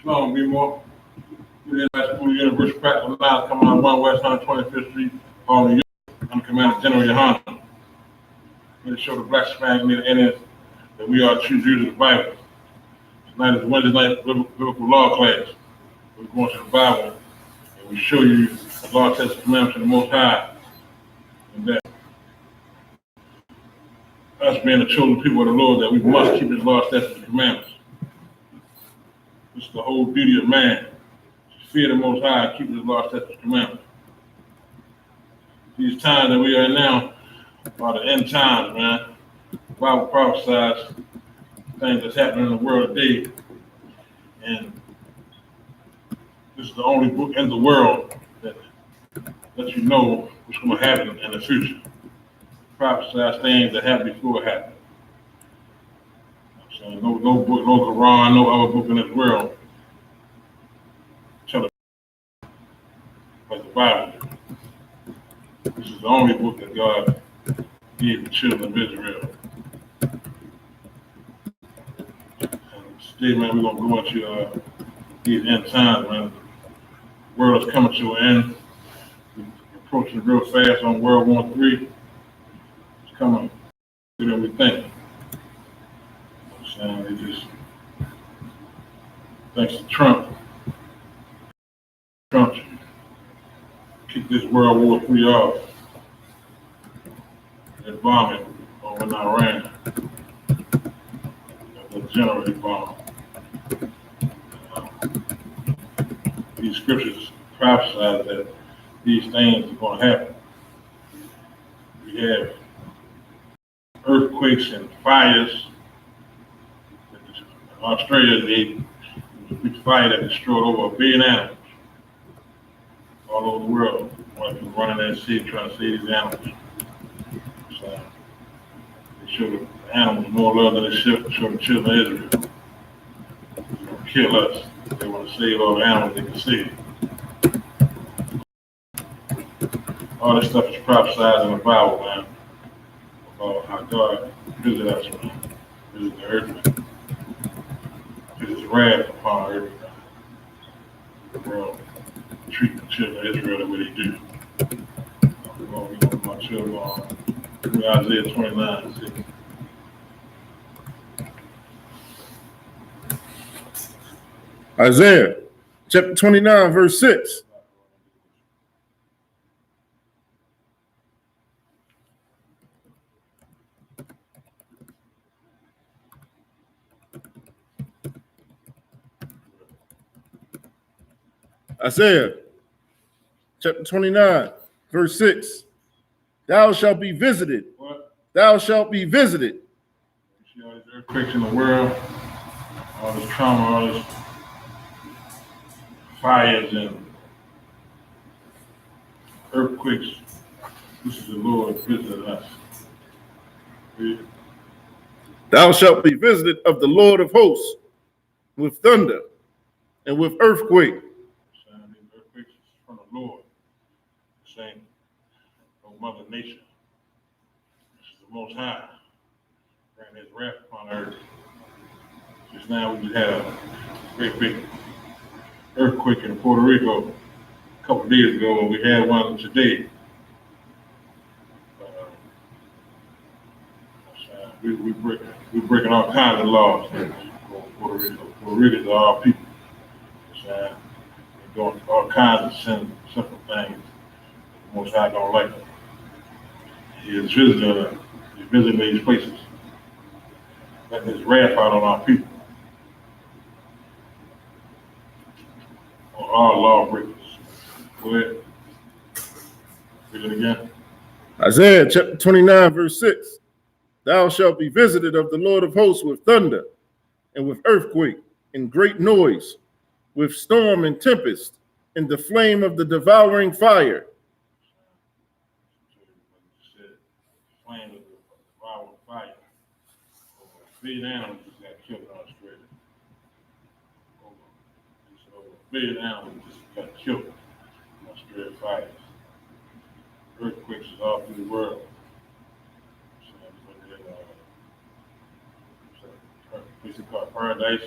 Isupkbmore Law University Practical Knowledge coming on 1 West 125th Street, Hall, New York. I'm Commander General Yohana. I'm going to show the Black Hispanic Indians that we are true Jews of the Bible. Tonight is Wednesday night biblical law class. We're going to the Bible and we show you the law, statutes, and commandments of the Most High. And that us being the chosen people of the Lord, that we must keep His law, statutes, and commandments. This is the whole duty of man. Fear the Most High and keep His law, statutes, and commandments. These times that we are in now are the end times, man. The Bible prophesies things that's happening in the world today. And this is the only book in the world that lets you know what's going to happen in the future. It prophesies things that happened before it happened. So no book, no Quran, no other book in this world tell it like the Bible. This is the only book that God gave the children of Israel. And today, man, we're going to go into these end times, man. The world is coming to an end. We're approaching real fast on World War III. It's coming sooner than we think. They just, thanks to Trump kicked this World War III off. That bombing over in Iran, the general bomb. These scriptures prophesy that these things are going to happen. We have earthquakes and fires. In Australia, there was a big fire that destroyed over 1 billion animals all over the world. White people running that sea trying to save these animals. So they show the animals more love than they show the children of Israel. They're going to kill us. They want to save all the animals they can save. All this stuff is prophesied in the Bible, man, about how God visit us, man, visit the earth, man. His wrath upon earth, man. The world treat the children of Israel the way they do. We're going to be my children on Isaiah 29:6. Isaiah chapter 29, verse 6. Isaiah chapter 29, verse 6. Thou shalt be visited. What? Thou shalt be visited. You see all these earthquakes in the world, all this trauma, all this fires and earthquakes. This is the Lord visiting us. Thou shalt be visited of the Lord of hosts with thunder and with earthquake. These earthquakes is from the Lord. Saying, oh, Mother Nature. This is the Most High. Bringing His wrath upon earth. Just now we just had a great big earthquake in Puerto Rico a couple of days ago, and we had one today. We're breaking all kinds of laws in Puerto Rico. Puerto Ricans are our people. They're doing all kinds of simple things the Most High don't like them. He is visiting these places, letting His wrath out on our people, on all lawbreakers. Go ahead. Read it again. Isaiah chapter 29, verse 6. Thou shalt be visited of the Lord of hosts with thunder and with earthquake and great noise, with storm and tempest and the flame of the devouring fire. Flame of the devouring fire. Over 1 billion animals just got killed in Australia. Over 1 billion animals just got killed in Australia fires. Earthquakes is all through the world. Place called Paradise,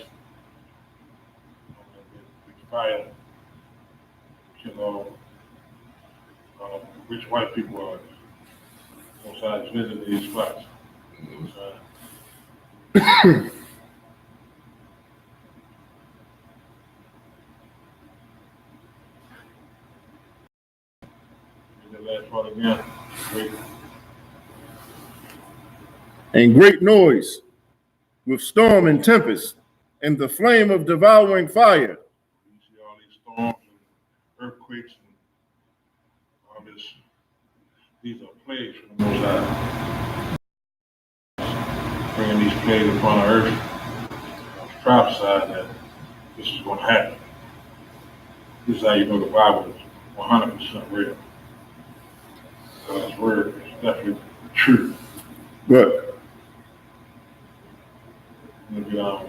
fire, you know, rich white people are on sides visiting these spots. The last part again. Great. And great noise, with storm and tempest, and the flame of devouring fire. You see all these storms and earthquakes and all this. These are plagues from the Most High. Bringing these plagues upon the earth. It's prophesied that this is going to happen. This is how you know the Bible is 100% real. God's word is definitely true. Right. Look at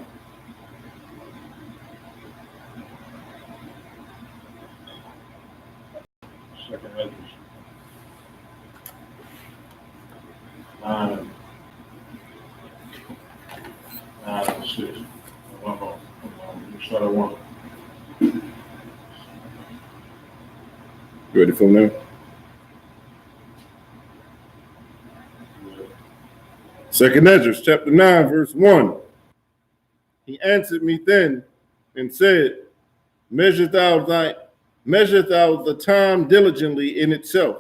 second Ezra 9 and 6. You start at 1. You ready for now? Second Ezra, chapter 9, verse 1. He answered me then and said, Measure thou the time diligently in itself.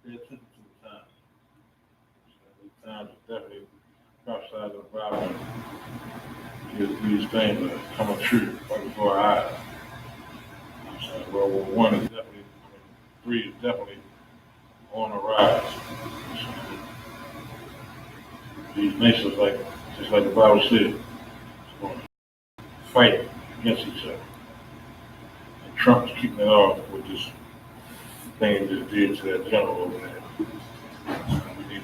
Pay attention to the time. The time is definitely prophesied in the Bible. These things are coming true right before our eyes. World War I is definitely, 3 is definitely on the rise. These nations, just like the Bible said, is going to fight against each other. And Trump's keeping it off with this thing he just did to that general over there. We need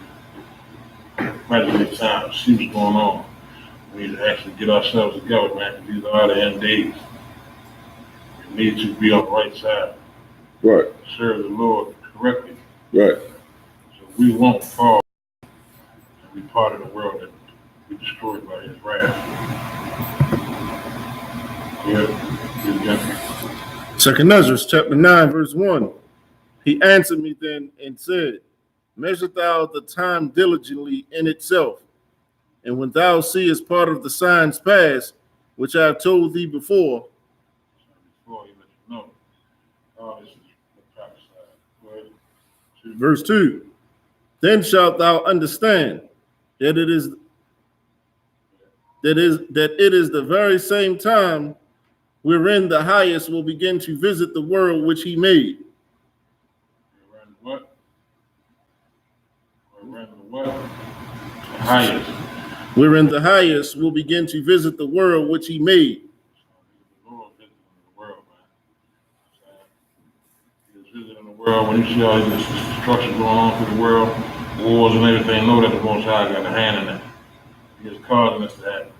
to measure the time, see what's going on. We need to actually get ourselves together, man, because these are the end days. We need to be on the right side. Right. Serve the Lord correctly. Right. So we won't fall and be part of the world that be destroyed by his wrath. Yeah. Second Ezra, chapter 9, verse 1. He answered me then and said, Measure thou the time diligently in itself, and when thou seest part of the signs pass, which I have told thee before. Before he let you know. This is prophesied. Go ahead. Verse 2. Then shalt thou understand that it is the very same time wherein the highest will begin to visit the world which he made. What? Wherein the what? The highest. Wherein the highest will begin to visit the world which he made. The Lord visiting the world, man. He is visiting the world. When you see all this destruction going on through the world, wars and everything, know that the Most High got a hand in that. He is causing this to happen.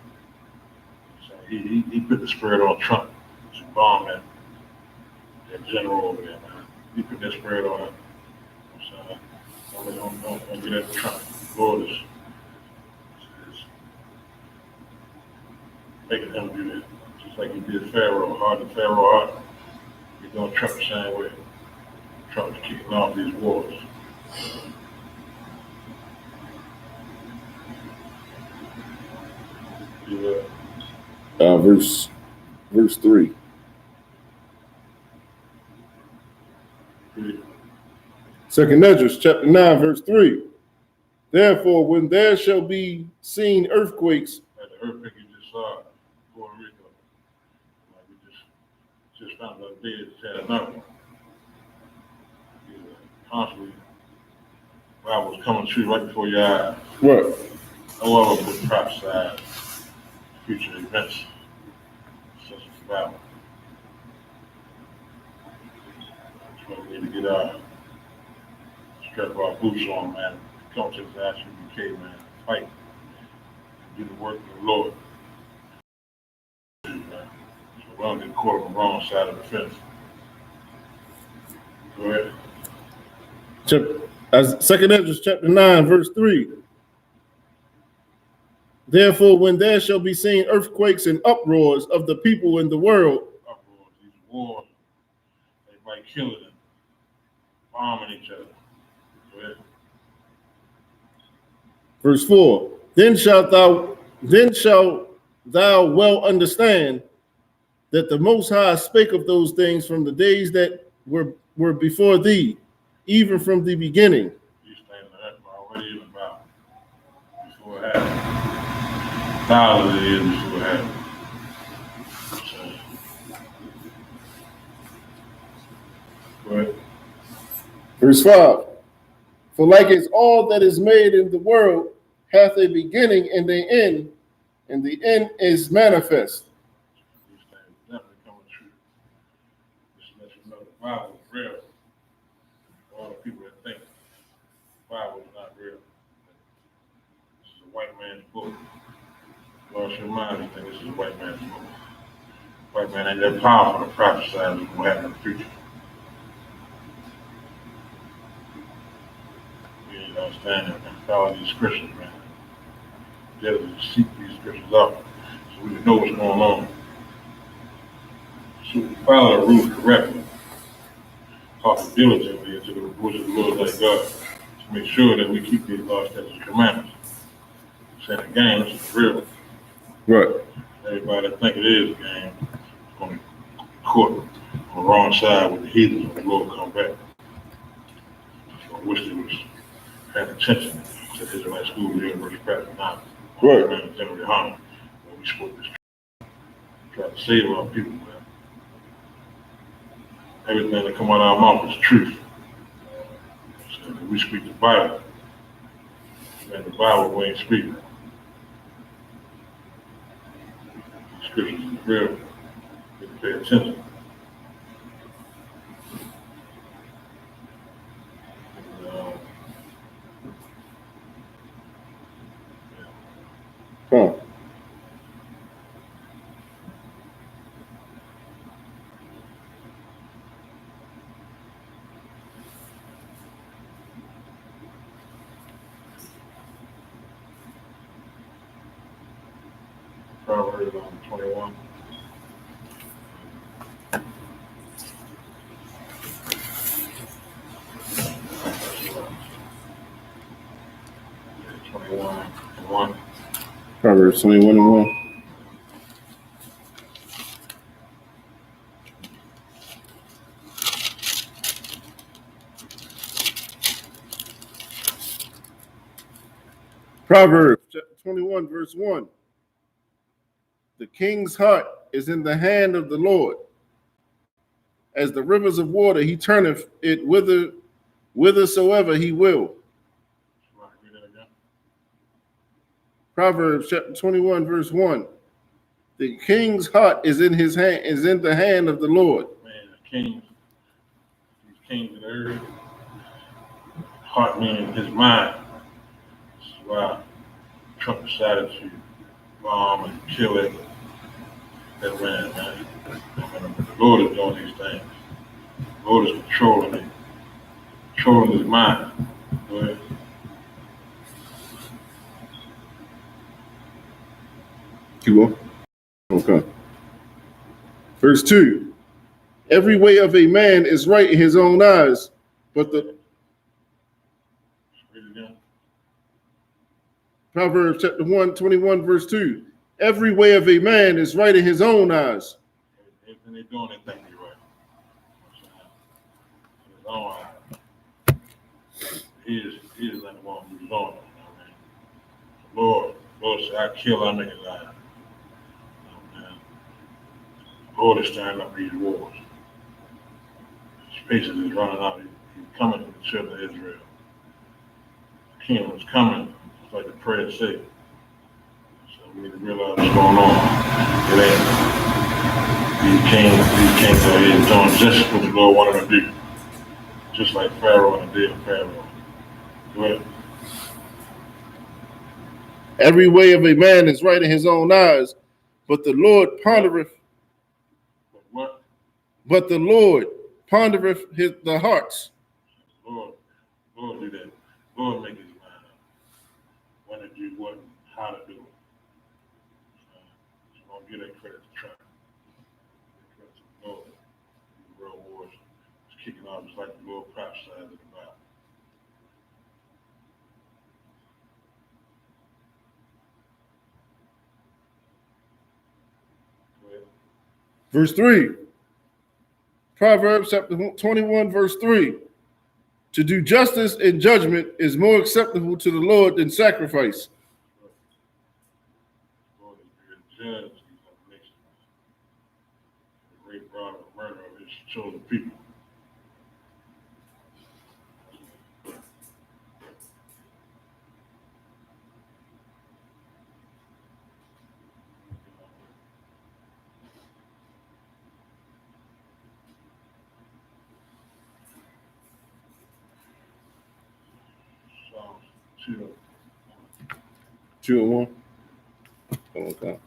So he put the spirit on Trump to bomb that general over there, man. He put that spirit on him. So don't get at Trump. The Lord is making him do that. Just like he did Pharaoh, hardened Pharaoh heart. He's doing Trump the same way. Trump is kicking off these wars. Verse 3. Second Ezra, chapter 9, verse 3. Therefore, when there shall be seen earthquakes. Like the earthquake you just saw in Puerto Rico. Like we just found the other day, it just had another one. Constantly, God was coming true right before your eyes. What? No other would prophesy future events such as the Bible. That's why we need to get our strap our boots on, man. Come to this Isupkbmore, man. Fight. And do the work of the Lord. So we don't get caught on the wrong side of the fence. Go ahead. Second Ezra, chapter 9, verse 3. Therefore, when there shall be seen earthquakes and uproars of the people in the world. Uproar war, everybody killing and bombing each other. Go ahead. Verse 4, then shalt thou well understand that the Most High spake of those things from the days that were before thee, even from the beginning. These things are already in the Bible. Before it happened. Thousands of years before it happened. So, go ahead. Verse 5, for like as all that is made in the world hath a beginning and an end, and the end is manifest. These things definitely coming true. Just let you know the Bible is real. All the people that think the Bible is not real. This is a white man's book. Lost your mind and think this is a white man's book. White man ain't that powerful to prophesy what's going to happen in the future. You need to understand that and follow these scriptures, man. You got to seek these scriptures out so we can know what's going on. So we follow the rules correctly. Talk diligently into the rules of the Lord thy God to make sure that we keep these laws, statutes, and commandments. Saying a game, this is real. Right. Everybody that think it is a game is going to court on the wrong side with the heathens when the Lord come back. So I wish they was paying attention to the Israelite school, the University Practice now. Right. Man, General Yohana, when we spoke this, try to save our people, man. Everything that come out of our mouth is truth. So if we speak the Bible, and the Bible we ain't speaking. The scriptures is real. We can pay attention. Huh. Proverbs 21. Yeah, 21 and 1. Proverbs 21 and 1. Proverbs chapter 21, verse 1. The king's heart is in the hand of the Lord. As the rivers of water, he turneth it whithersoever he will. Read that again. Proverbs chapter 21, verse 1. The king's heart is in his hand, is in the hand of the Lord. Man, the kings, these kings of the earth, heart meaning his mind. This is why Trump decided to bomb and kill that man, man. And the Lord is doing these things. The Lord is controlling it, controlling his mind. Go ahead. Keep going. Okay. Verse 2. Every way of a man is right in his own eyes, but the Read it again. Proverbs chapter 1, 21, verse 2. Every way of a man is right in his own eyes. Everything they're doing, they think they're right. In his own eyes. He is like the one who's on it. The Lord said, I kill, I make it alive. The Lord is standing up these wars. His patience is running out. He's coming for the children of Israel. The kingdom is coming, just like the prayer said. So we need to realize what's going on. It ain't. These kings are here doing just what the Lord wanted them to do. Just like Pharaoh in the day of Pharaoh. Go ahead. Every way of a man is right in his own eyes, but the Lord pondereth. But what? But the Lord pondereth the hearts. Lord do that. Lord make his mind up. When to do what, how to do it. So don't give that credit to Trump. Give credit to the Lord. kicking off just like the Lord prophesied in the Bible. Verse 3. Proverbs chapter 21, verse 3. To do justice and judgment is more acceptable to the Lord than sacrifice. Lord is a judge of nations. The rape, rob, and murder of his chosen people. Psalms 2. 2 and 1. Okay.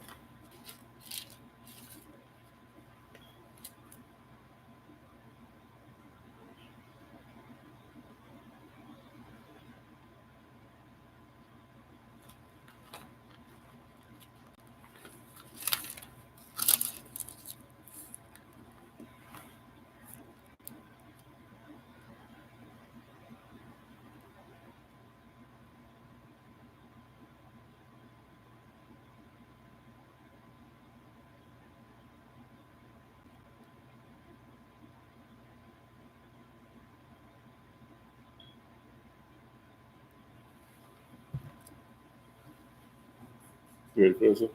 You ready for this?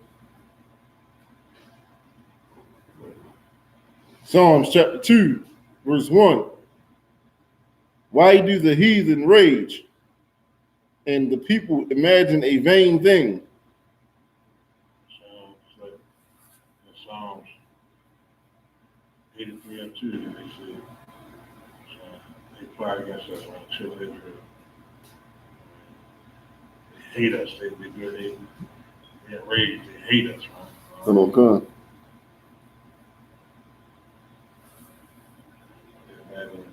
Psalms chapter 2, verse 1. Why do the heathen rage and the people imagine a vain thing? Psalms 83 and 2, they say, they plot against us, man, children of Israel. They hate us, they enraged, they hate us, man. Hello, God. They imagine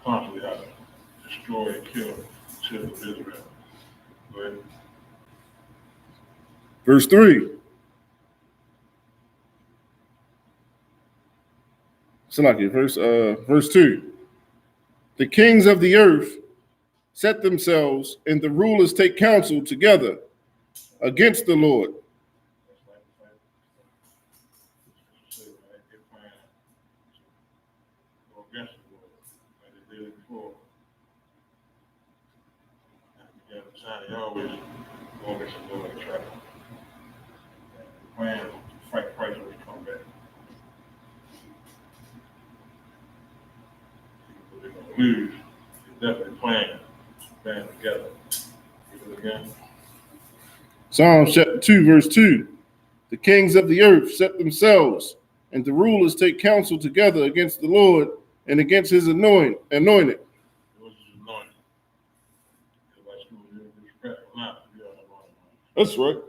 constantly how to destroy and kill the children of Israel. Go ahead. Verse 3. Salaki, verse 2. The kings of the earth set themselves, and the rulers take counsel together against the Lord. They're trying to go against the Lord, like they did before. At the time, they always go against the Lord and try to plan to fight Christ when he come back. They're going to lose. They're definitely playing together. Give it again. Psalms chapter 2, verse 2. The kings of the earth set themselves, and the rulers take counsel together against the Lord and against his anointed. It was his anointing. Everybody school you respect or not, you are anointed. That's right.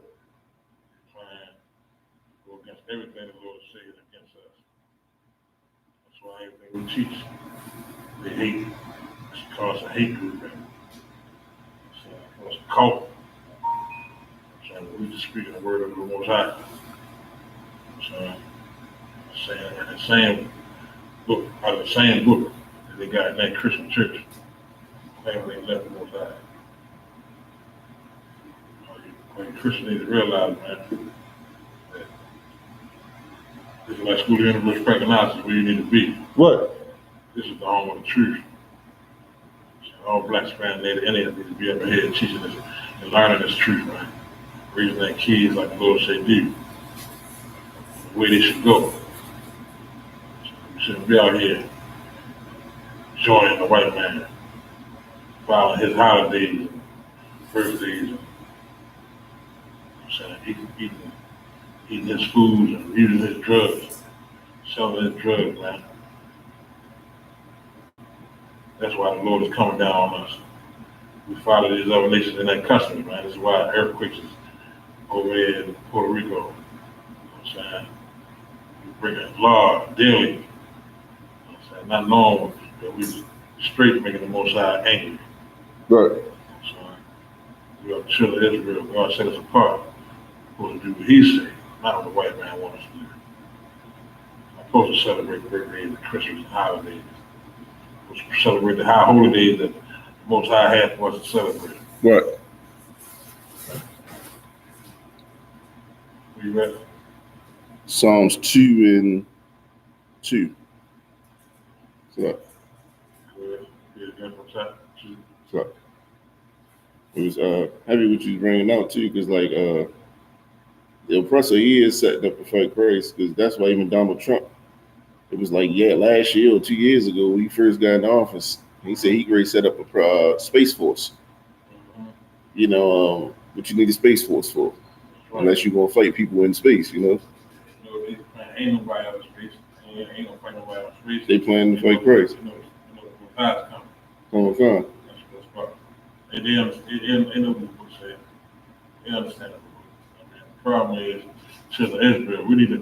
They're trying to go against everything the Lord says against us. That's why everything we teach, they hate. It's called a hate group. It's a cult. So we just speaking the word of the Most High. So saying the same book, out of the same book that they got in that Christian church, claiming they left the Most High. Well, you Christians need to realize, man, that this is like school of universal practicality where you need to be. What? This is the home of the truth. So all black Spanish native Indians need to be up ahead teaching this and learning this truth, man. Raising their kids like the Lord said do. The way they should go. So we shouldn't be out here joining the white man, following his holidays, birthdays, and eating his food and using his drugs, selling his drugs, man. That's why the Lord is coming down on us. We follow these other nations and their customs, man. This is why earthquakes is over there in Puerto Rico. You know what I'm saying? We bring a law daily. You know what I'm saying? Not knowing that we straight making the Most High angry. Right. So we are the children of Israel. God set us apart. We're supposed to do what He said, not what the white man wants us to do. We're supposed to celebrate birthdays and Christmas and holidays. was to celebrate the high holy days that the Most High had for us to celebrate. Right. Are you ready? Psalms 2 and 2. So, so it was heavy what you bringing out too, because like the oppressor he is setting up to fight Christ, because that's why even Donald Trump, it was like last year or 2 years ago when he first got in office, he said he great set up a space force. Mhm. You know, what you need a space force for, Right. unless you're gonna fight people in space. You know, Ain't nobody out of space. Ain't gonna fight nobody out of space. they plan to fight Christ. You know the Most High's coming. All the time. That's part. And they know what the book said. They understand the book. I mean, the problem is, children of Israel, we need to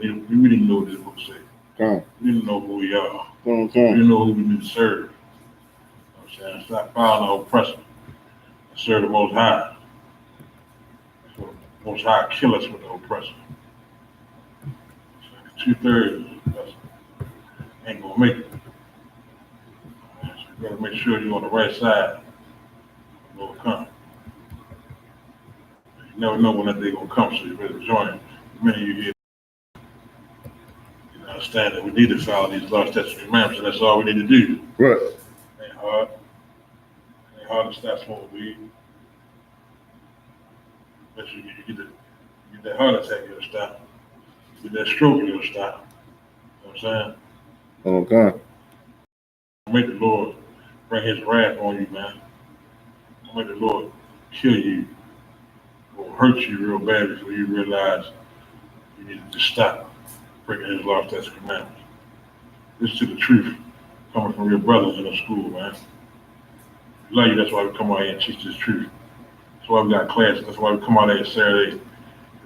know what this book says. Come. We need to know who we are. Come. We need to know who we need to serve. You know what I'm saying? Stop following the oppressor. Serve the Most High. So the Most High kill us with the oppressor. 2/3 ain't gonna make it. So you gotta make sure you're on the right side. Will come. You never know when that day gonna come, so you better join. Many of you here, you understand that we need to follow these laws, statutes, and commandments, and that's all we need to do. Right. Ain't hard. Ain't hard to stop smoking weed. But you get that heart attack, you'll stop. You get that stroke, you'll stop. You know what I'm saying? Okay. Make the Lord bring his wrath on you, man. Make the Lord kill you or hurt you real bad before you realize you need to just stop breaking his law, statutes, and commandments. Listen to the truth coming from your brothers in the school, man. We love you, that's why we come out here and teach this truth. That's why we got classes. That's why we come out here Saturday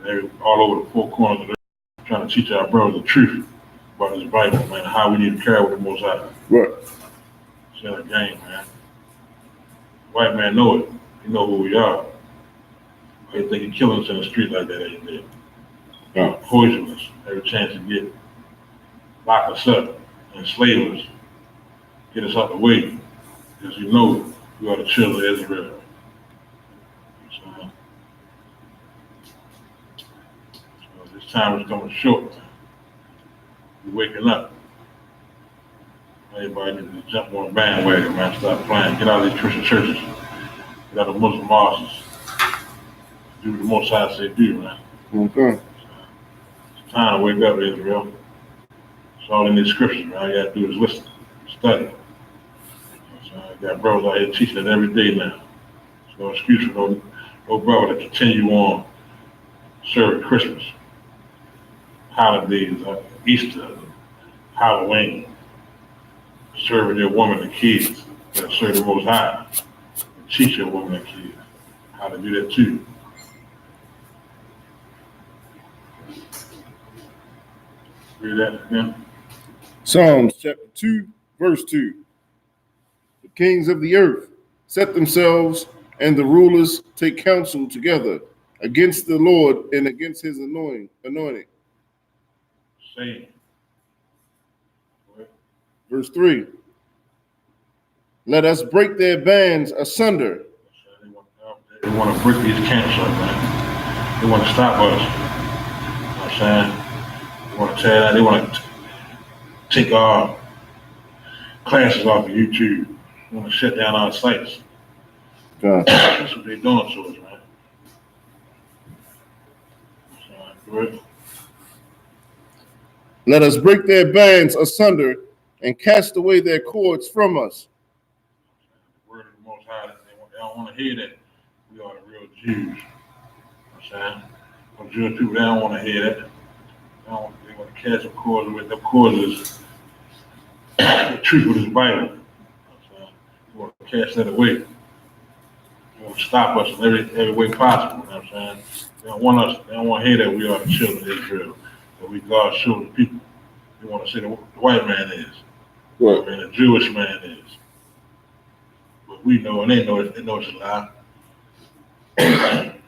and all over the four corners of the earth trying to teach our brothers the truth about this Bible, man, how we need to carry with the Most High. Right. It's not a game, man. White man know it. He know who we are. Why you think he killing us in the street like that ain't there? Yeah. Poison us every chance to get. Lock us up, enslave us, get us out the way. Because you know we are the children of Israel. So this time is coming short. We're waking up. Everybody needs to jump on the bandwagon, man. Stop playing. Get out of these Christian churches. Get out of Muslim mosques. Do what the Most High say do, man. Okay. It's time to wake up, Israel. It's all in these scriptures, man. All you gotta do is listen, study. So I got brothers out here teaching it every day now. There's no excuse for no brother to continue on serving Christmas, holidays, Easter, Halloween, serving your woman and kids. You gotta serve the Most High. And teach your woman and kids how to do that too. Read that again. Psalms chapter 2, verse 2. The kings of the earth set themselves, and the rulers take counsel together against the Lord and against his anointing. Say. Verse 3. Let us break their bands asunder. They want to break these camps up, man. They want to stop us. You know what I'm saying? They want to tear that. They want to take our classes off of YouTube. They want to shut down our sites. That's what they're doing to us, man. Good. Let us break their bands asunder and cast away their cords from us. The word of the Most High, they don't want to hear that we are the real Jews. You know what I'm saying? Some Jewish people, they don't want to hear that. They want to cast the cords away. The cords is the truth of this Bible. You know what I'm saying? They want to cast that away. They want to stop us in every way possible. You know what I'm saying? They don't want to hear that we are the children of Israel, that we God's chosen people. They want to say the white man is. Right. And the Jewish man is. But we know, and they know it's a lie. You know what I'm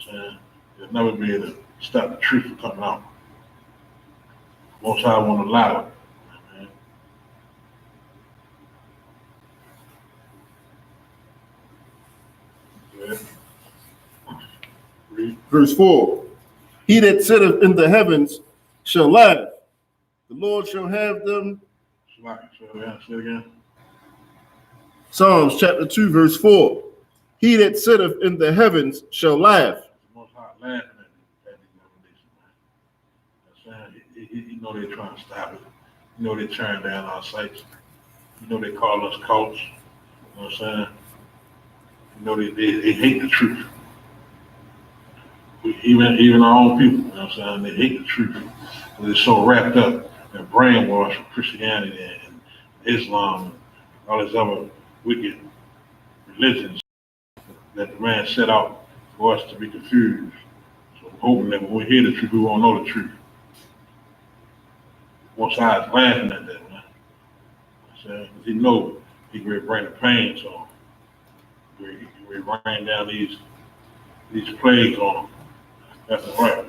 saying? They'll never be able to stop the truth from coming out. Most High won't allow it. Man. Verse 4. He that sitteth in the heavens shall laugh. The Lord shall have them. Say it again. Psalms chapter 2, verse 4. He that sitteth in the heavens shall laugh. The Most High laughing at these revelations, man. You know they're trying to stop it. You know they're tearing down our sites. You know they call us cults. You know what I'm saying? You know they hate the truth. Even our own people, you know what I'm saying? They hate the truth. They're so wrapped up and brainwashed with Christianity and Islam and all these other wicked religions that the man set out for us to be confused. So I'm hoping that when we hear the truth, we won't know the truth. One side's laughing at that, man. You know what I'm saying? Because he knows he can bring the pain, so he rain down these plagues on them. That's right.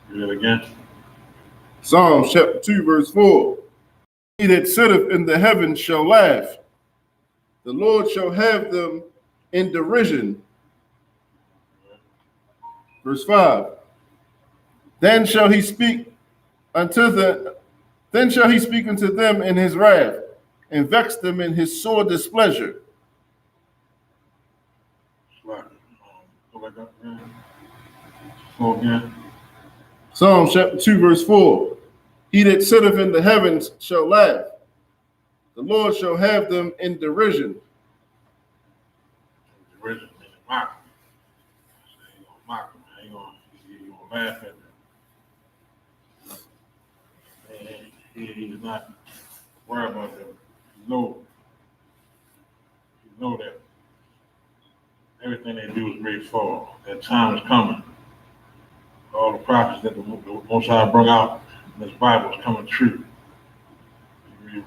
Read it again. Psalms chapter 2, verse 4. He that sitteth in the heavens shall laugh. The Lord shall have them in derision. Verse 5. Then shall he speak unto them in his wrath, and vex them in his sore displeasure. Right. Go back up again. Go again. Psalms chapter 2, verse 4. He that sitteth in the heavens shall laugh. The Lord shall have them in derision. Derision, meaning mock. So you gonna mock them, man. You gonna laugh at them. And he's not worried about them. You know that everything they do is made for. That time is coming. All the prophets that the Most High brought out in this Bible is coming true.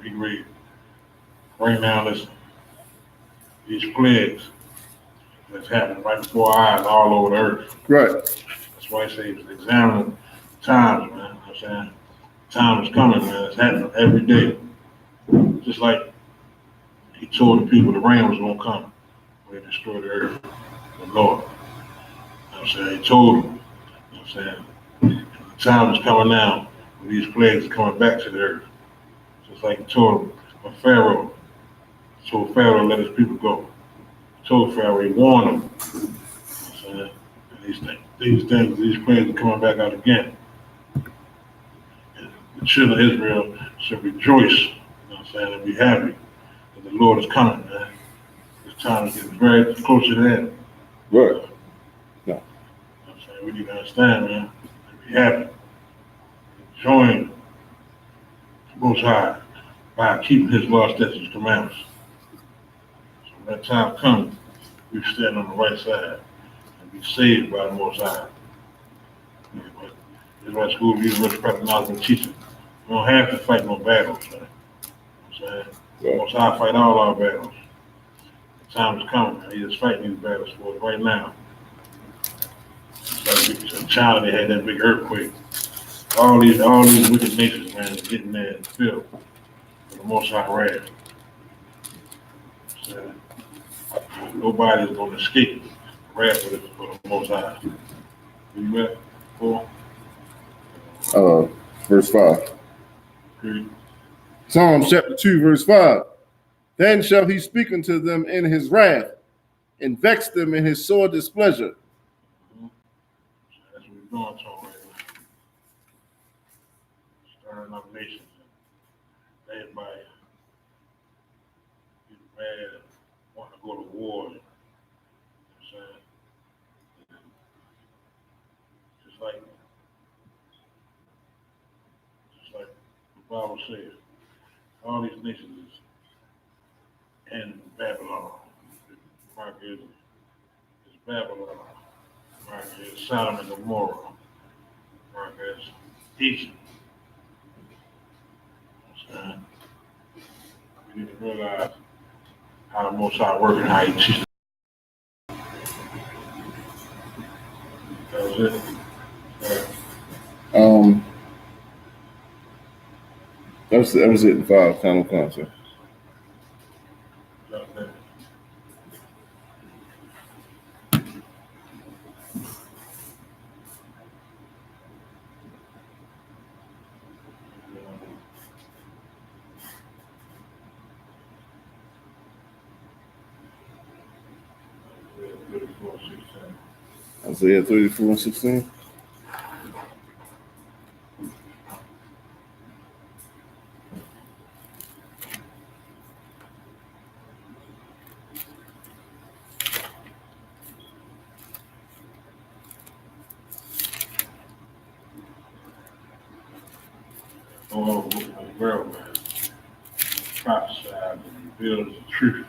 He read right now these plagues that's happening right before our eyes all over the earth. Right. That's why I say examine times, man. You know what I'm saying? Time is coming, man. It's happening every day. Just like he told the people the rain was gonna come when they destroyed the earth. The Lord. You know what I'm saying? He told them. You know what I'm saying? The time is coming now when these plagues are coming back to the earth. Just like he told them when Pharaoh told Pharaoh to let his people go. He told Pharaoh, he warned them. You know what I'm saying? And these plagues are coming back out again. And the children of Israel should rejoice, you know what I'm saying, and be happy that the Lord is coming, man. This time is getting very close to the end. Right. You know what I'm saying? We need to understand, man, and be happy. Enjoying the Most High by keeping his law, statutes, and commandments. So when that time comes, we stand on the right side and be saved by the Most High. Yeah, but this is why school leaders must practice knowledge and teaching. We don't have to fight no battles, man. You know what I'm saying? The Most High fight all our battles. The time is coming, man. He is fighting these battles for us right now. It's like China, they had that big earthquake. All these wicked nations, man, are getting there and filled with the Most High wrath. So, nobody's going to escape the wrath for the Most High. You ready? 4? Verse 5. Read. Psalms chapter 2, verse 5. Then shall he speak unto them in his wrath, and vex them in his sore displeasure. So that's what we're going to right now. Stirring up nations. Everybody get mad and want to go to war. You know what I'm saying? Just like the Bible says, all these nations is in Babylon. Mark is Babylon. Mark is Sodom and Gomorrah. Mark is Egypt. You know what I'm saying? We need to realize how the Most High works and how he teaches. That was it. That was it in 5, final concept. That was it. Isaiah 34:16. Oh, book of the world, man. Prophesied and reveals the truth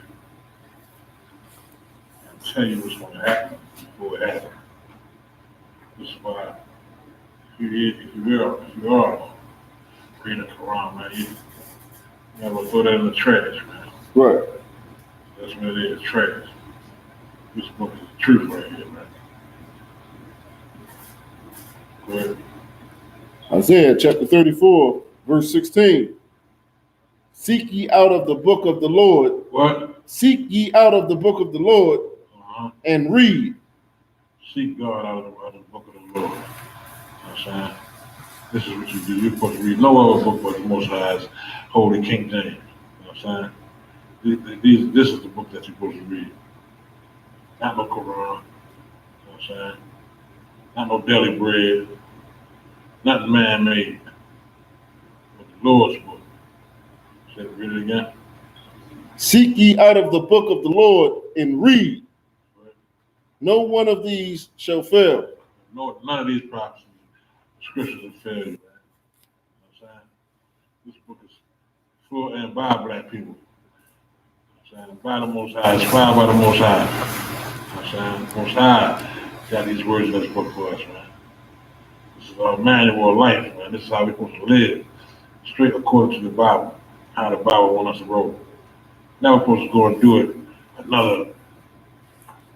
and tell you what's going to happen before it happens. This is why if you are reading the Quran, man, you never throw that in the trash, man. Right. That's what it is, trash. This book is the truth right here, man. Go ahead. Isaiah chapter 34, verse 16. Seek ye out of the book of the Lord. What? Seek ye out of the book of the Lord and read. Seek God out of the book of the Lord. You know what I'm saying? This is what you do. You're supposed to read no other book but the Most High's Holy King James. You know what I'm saying? This is the book that you're supposed to read. Not no Quran. You know what I'm saying? Not no deli bread. Nothing man-made. But the Lord's book. Say it, read it again. Seek ye out of the book of the Lord and read. No one of these shall fail. No, none of these prophecies, scriptures will fail you, man. You know what I'm saying? This book is full and by black people. You know what I'm saying? By the Most High, inspired by the Most High. You know what I'm saying? The Most High got these words in this book for us, man. This is our manual of life, man. This is how we're supposed to live, straight according to the Bible, how the Bible wants us to roll. Now we're supposed to go and do it another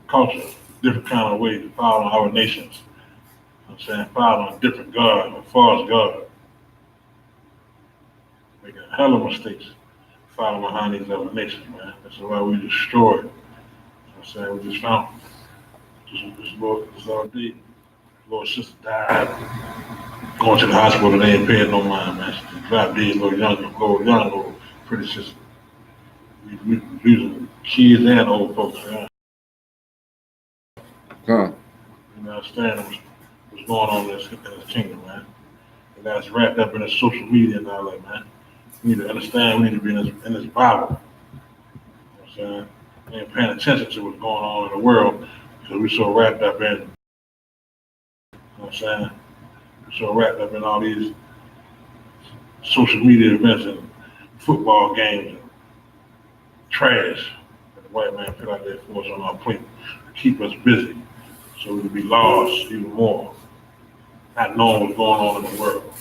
culture, different kind of way to follow our nations. You know what I'm saying? Following a different God, a false God. Making a hell of mistakes following behind these other nations, man. This is why we destroyed. You know what I'm saying? We just found this other day. Little sister died. Going to the hospital, they ain't paying no mind, man. She just dropped dead, little pretty sister. We losing kids and old folks, man. Huh. You understand what's going on in this kingdom, man. And that's wrapped up in the social media and all that, man. We need to understand, we need to be in this Bible. You know what I'm saying? We ain't paying attention to what's going on in the world because we're so wrapped up in, you know what I'm saying? We're so wrapped up in all these social media events and football games and trash that the white man put out there for us on our plate to keep us busy so we can be lost even more, not knowing what's going on in the world,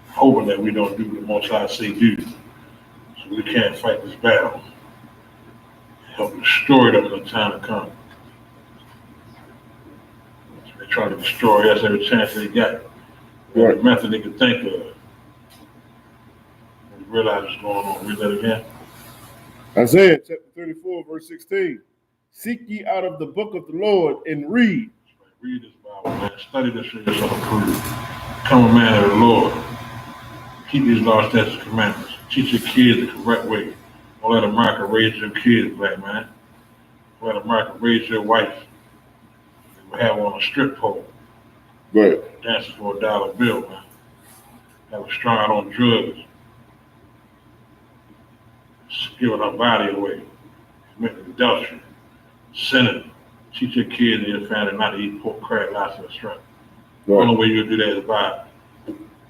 hoping that we don't do what the Most High say do, so we can't fight this battle, help destroy them in the time to come. They try to destroy us every chance they got, every method they can think of. We realize what's going on. Read that again. Isaiah chapter 34, verse 16. Seek ye out of the book of the Lord and read. Read this Bible, man. Study this for yourself approved. Become a man of the Lord. Keep these laws, statutes, and commandments. Teach your kids the correct way. Don't let America raise your kids, black man. Don't let America raise your wife. They have her on a strip pole. Right. Dancing for $1 bill, man. Have her strung out on drugs. Giving her body away. Committing adultery. Sinning. Teach your kids and your family not to eat pork, crab, lobster, or shrimp. The only way you'll do that is by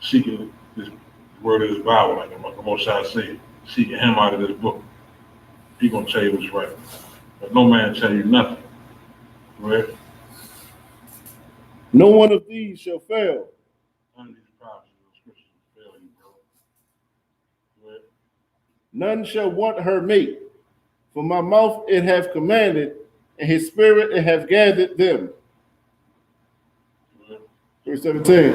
seeking this word of this Bible, like the Most High said, seeking him out of this book. He's gonna tell you what's right. But no man tell you nothing. Right? No one of these shall fail. None of these prophecies or scriptures will fail you, bro. Right? None shall want her mate. For my mouth it hath commanded, and his spirit it hath gathered them. Right? Verse 17.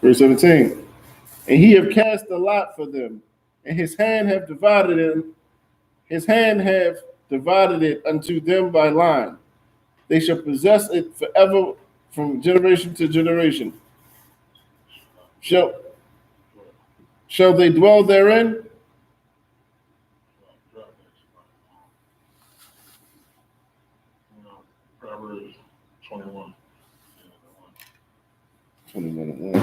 Verse 17. And he have cast a lot for them, and his hand have divided them. His hand have divided it unto them by line. They shall possess it forever from generation to generation. Shall they dwell therein? verse 21. 21 and 1.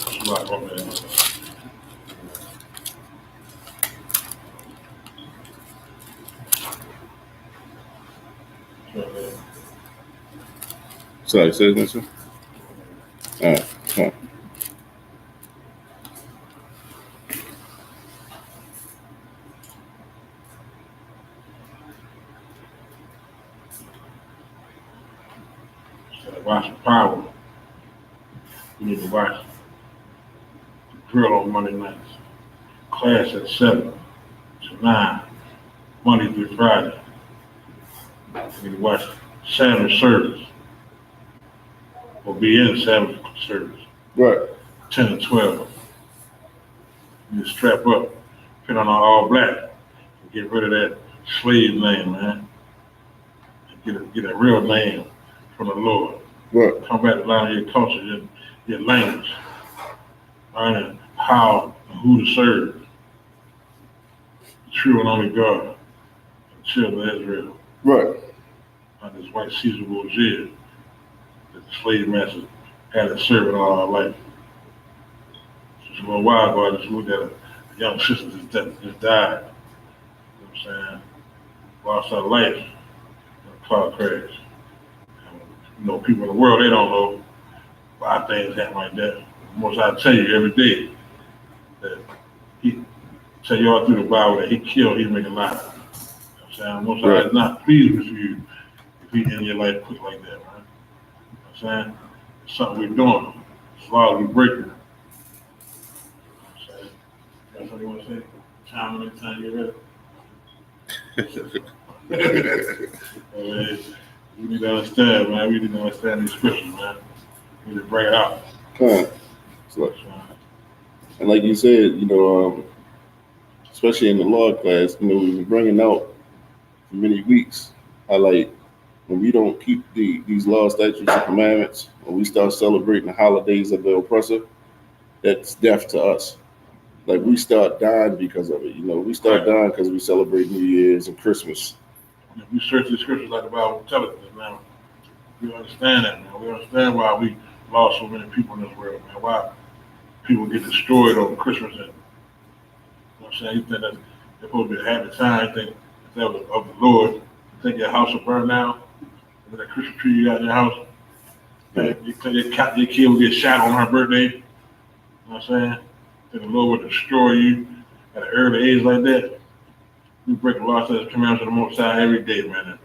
That's a lot of that. So it says, Mr. All right. Come on. So watch the power. You need to watch the drill on Monday nights. Class at 7 to 9, Monday through Friday. You need to watch Sabbath service or be in Sabbath service. Right. 10 and 12. You strap up, put on all black, and get rid of that slave name, man. And get a real name from the Lord. Right. Come back to learn your culture, your language. Learning how and who to serve. The true and only God, the children of Israel. Right. Not this white Caesar Borgia that the slave masters had us serving all our life. Just a little while ago, I just looked at a young sister just died. You know what I'm saying? Lost her life in a car crash. And, you know, people in the world, they don't know why things happen like that. Most I tell you every day that he tell you all through the Bible that he killed, he make alive. You know what I'm saying? Most I is not pleased with you if he end your life quick like that, man. You know what I'm saying? It's something we're doing. It's laws we're breaking. That's what you want to say? Time and time you're ready. We need to understand, man. We need to understand these scriptures, man. We need to bring it out. Come on. So, and like you said, you know, especially in the law class, you know, we've been bringing out for many weeks how, like, when we don't keep these laws, statutes, and commandments, when we start celebrating the holidays of the oppressor, that's death to us. Like, we start dying because of it. You know, we start dying because we celebrate New Year's and Christmas. If we search the scriptures like the Bible tells us now, we understand that, man. We understand why we lost so many people in this world, man. Why people get destroyed over Christmas. And, you know what I'm saying? You think that they're supposed to be a happy time. You think if that was of the Lord, you think your house will burn down? With that Christmas tree you got in your house? You think your kid will get shot on her birthday? You know what I'm saying? That the Lord would destroy you at an early age like that. We break the law, says commandments of the Most High every day, man. And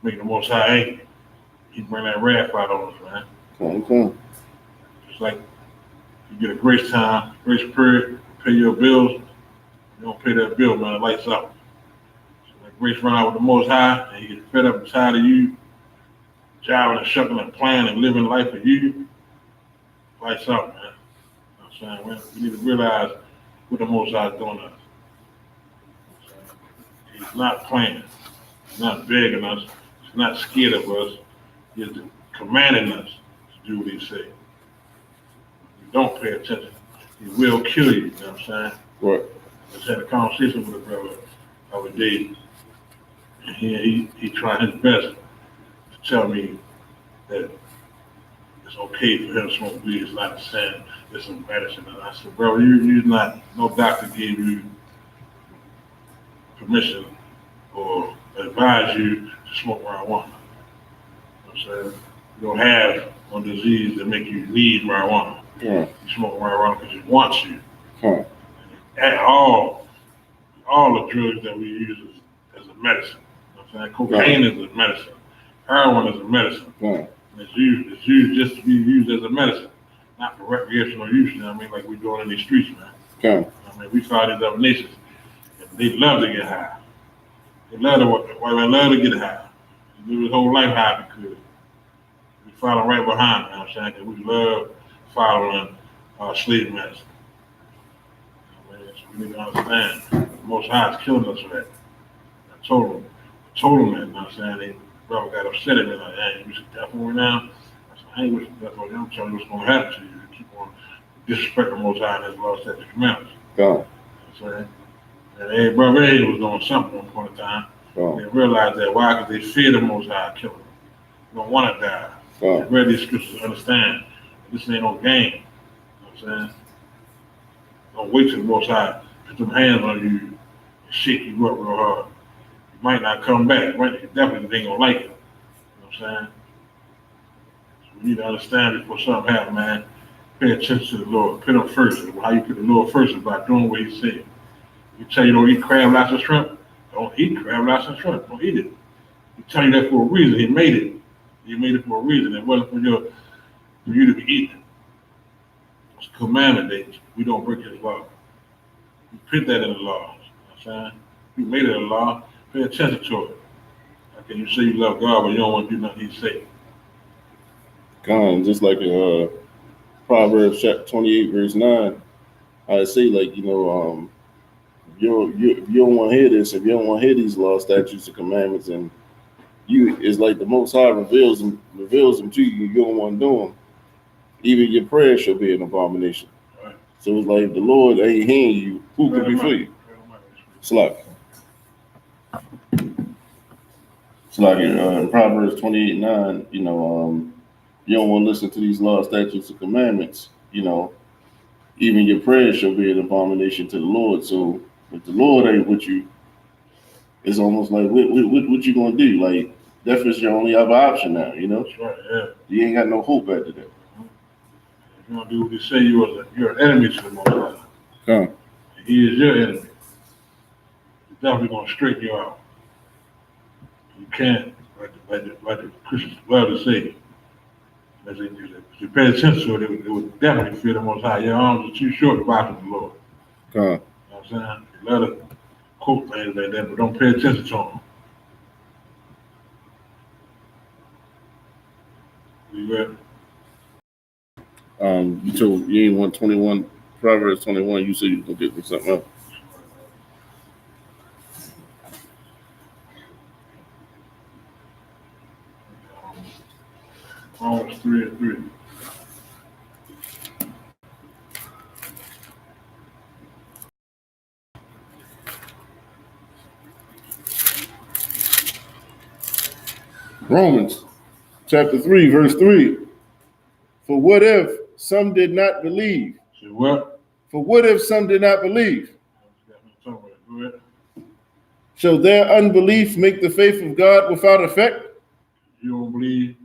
make the Most High angry. He bring that wrath out on us, man. Okay. It's like you get a grace time, grace period, pay your bills. You don't pay that bill, man. The lights out. So that grace run out with the Most High, and he get fed up and tired of you, jiving and shucking and playing and living life for you. Lights out, man. You know what I'm saying? We need to realize what the Most High is doing to us. He's not playing. He's not begging us. He's not scared of us. He's commanding us to do what he says. If you don't pay attention, he will kill you. You know what I'm saying? Right. I just had a conversation with a brother the other day, and he trying his best to tell me that it's okay for him to smoke weed. It's not a sin. It's a medicine. And I said, bro, you're not. No doctor gave you permission or advise you to smoke marijuana. You know what I'm saying? You don't have one disease that make you need marijuana. Yeah. You smoke marijuana because it wants you. Huh. And all the drugs that we use as a medicine. You know what I'm saying? Cocaine is a medicine. Heroin is a medicine. Yeah. It's used just to be used as a medicine, not for recreational use. You know what I mean? Like we're doing in these streets, man. Okay. I mean, we saw these other nations, and they love to get high. They love to get high. They live his whole life high because we follow right behind. You know what I'm saying? Because we love following our slave masters. You know, so we need to understand the Most High is killing us for that. I told him that. You know what I'm saying? brother got upset at me like, hey, you should definitely now. I said, I ain't with that's what I'm telling you what's gonna happen to you. You keep on disrespecting the Most High and His law, statutes, commandments. God. So, and every brother was doing something at one point in time. God. They realized that why? Because they fear the Most High killer. They don't want to die. They read these scriptures to understand this ain't no game. You know what I'm saying? Don't wait till the Most High put them hands on you and shake you up real hard. You might not come back. You definitely ain't gonna like it. You know what I'm saying? So we need to understand before something happens, man. Pay attention to the Lord. Put him first. How you put the Lord first is by doing what he said. You tell you don't eat crab, lobster, shrimp, don't eat crab, lobster, shrimp. Don't eat it. He tell you that for a reason. He made it. He made it for a reason. It wasn't for you to be eaten. It's a commandment that we don't break his law. We put that in the law. You know what I'm saying? We made it a law. Pay attention to it. How can you say you love God but you don't want to do nothing he say? God, just like Proverbs chapter 28, verse 9, I say, like, you don't want to hear this, if you don't want to hear these laws, statutes, and commandments, and it's like the Most High reveals them to you, you don't want to do them, even your prayer shall be an abomination. Right. So it's like the Lord ain't hearing you, who could be for you? It's like in Proverbs 28, 9, you don't want to listen to these laws, statutes, and commandments, even your prayers shall be an abomination to the Lord. So if the Lord ain't with you, it's almost like what you gonna do? Like death is your only other option now, That's right, yeah. You ain't got no hope after that. If you don't do what he say, you're an enemy to the Most High. Huh. He is your enemy. He's definitely gonna straighten you out. You can't, like the Christians love to say, as if you pay attention to it, it would definitely fear the Most High. Your arms are too short to box with the Lord. Huh. You know what I'm saying? You love to quote things like that, but don't pay attention to them. You ready? You told you ain't want 21, Proverbs 21, you said you was gonna get me something else. Romans 3:3. Romans chapter 3, verse 3. For what if some did not believe? Say what? For what if some did not believe? Go ahead. Shall their unbelief make the faith of God without effect? You don't believe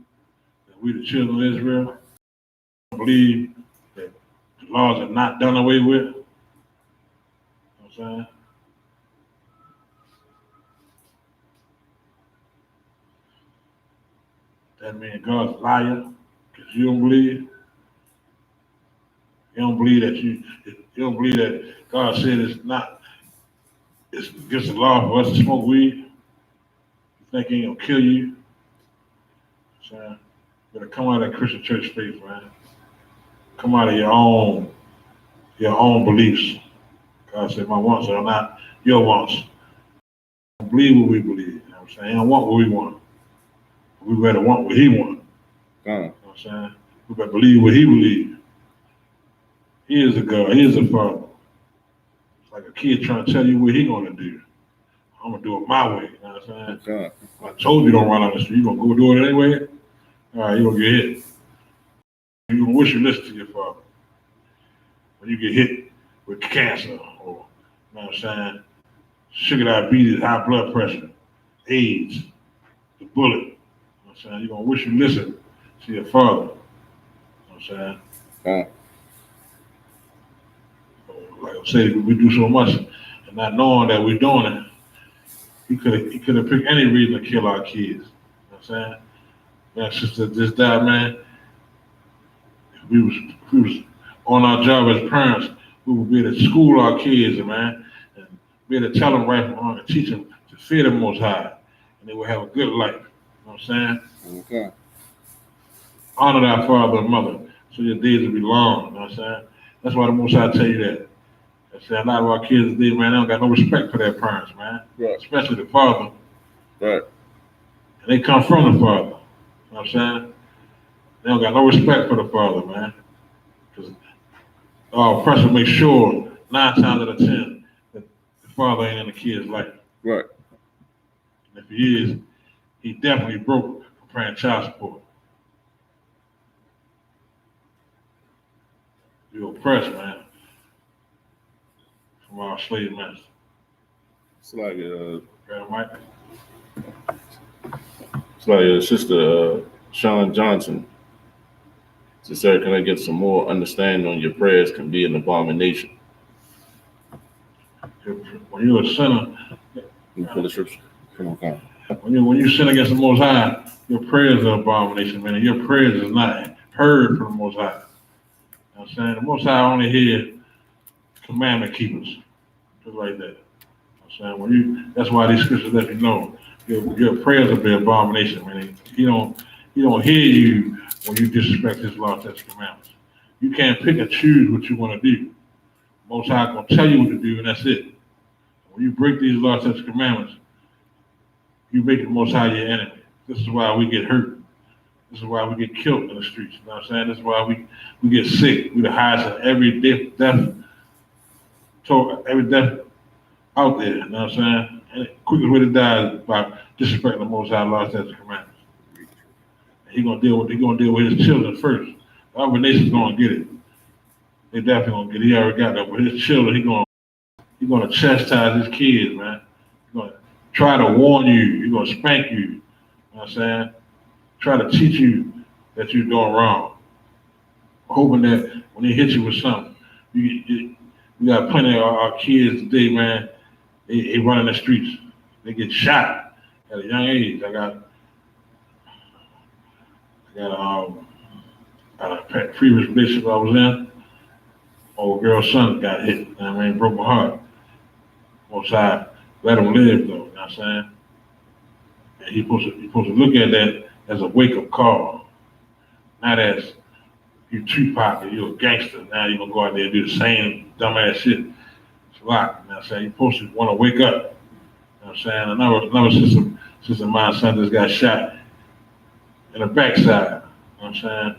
that we the children of Israel? You don't believe that the laws are not done away with? You know what I'm saying? That means God's a liar because you don't believe. You don't believe that you don't believe that God said it's against the law for us to smoke weed. You think he ain't gonna kill you? So you better come out of that Christian church faith, man. Come out of your own beliefs. God said, my wants are not your wants. Don't believe what we believe. You know what I'm saying? I don't want what we want. We better want what he wants. You know what I'm saying? We better believe what he believes. He is a God. He is a father. It's like a kid trying to tell you what he gonna do. I'm gonna do it my way. You know what I'm saying? I told you don't run on the street. You gonna go do it anyway? All right, you gonna get hit. You gonna wish you listened to your father. When you get hit with cancer or, you know what I'm saying, sugar diabetes, high blood pressure, AIDS, the bullet, you know what I'm saying? You're gonna wish you listened to your father. You know what I'm saying? Like I said, we do so much and not knowing that we're doing it. He could have picked any reason to kill our kids. You know what I'm saying? That sister just died, man. If we was on our job as parents, we would be able to school our kids, man, and be able to tell them right from wrong and teach them to fear the Most High, and they will have a good life. You know what I'm saying? Okay. Honor thy father and mother, so your days will be long. You know what I'm saying? That's why the Most High tell you that. I say a lot of our kids today, man, they don't got no respect for their parents, man. Right. Especially the father. Right. And they come from the Father. You know what I'm saying? They don't got no respect for the Father, man. Because our oppressor makes sure 9 times out of 10 that the Father ain't in the kid's life. Right. And if he is, he definitely broke for paying child support. You're oppressed, man, from our slave master. It's like Mike? it's like Sister Sean Johnson. She said, "Can I get some more understanding on your prayers can be an abomination?" When you're a sinner, You pull the scripture. Come on. when you sin against the Most High, your prayers are abomination, man. And your prayers is not heard from the Most High. You know what I'm saying? The Most High only hear commandment keepers, just like that. You know what I'm saying? That's why these scriptures let you know your prayers will be abomination, man. He don't hear you when you disrespect his law, statutes, commandments. You can't pick and choose what you want to do. Most High gonna tell you what to do, and that's it. When you break these law, statutes, commandments, you make the Most High your enemy. This is why we get hurt. This is why we get killed in the streets. You know what I'm saying? This is why we get sick. We're the highest of every death out there. You know what I'm saying? And the quickest way to die is by disrespecting the Most High law, statutes, commandments. He's gonna deal with his children first. The other nations gonna get it. They definitely gonna get it. He already got that. But his children, he's gonna chastise his kids, man. He's gonna try to warn you. He's gonna spank you. You know what I'm saying? Try to teach you that you're doing wrong. Hoping that when he hits you with something, we got plenty of our kids today, man. They run in the streets. They get shot at a young age. I got a previous relationship I was in. Old girl's son got hit. You know what I mean, broke my heart. Most High let him live though. You know what I'm saying? And he's supposed to look at that as a wake-up call, not as you Tupac or you a gangster. Now you're gonna go out there and do the same dumbass shit. It's a lot. You know what I'm saying? You're supposed to want to wake up. You know what I'm saying? Another sister of mine, son just got shot in the backside. You know what I'm saying?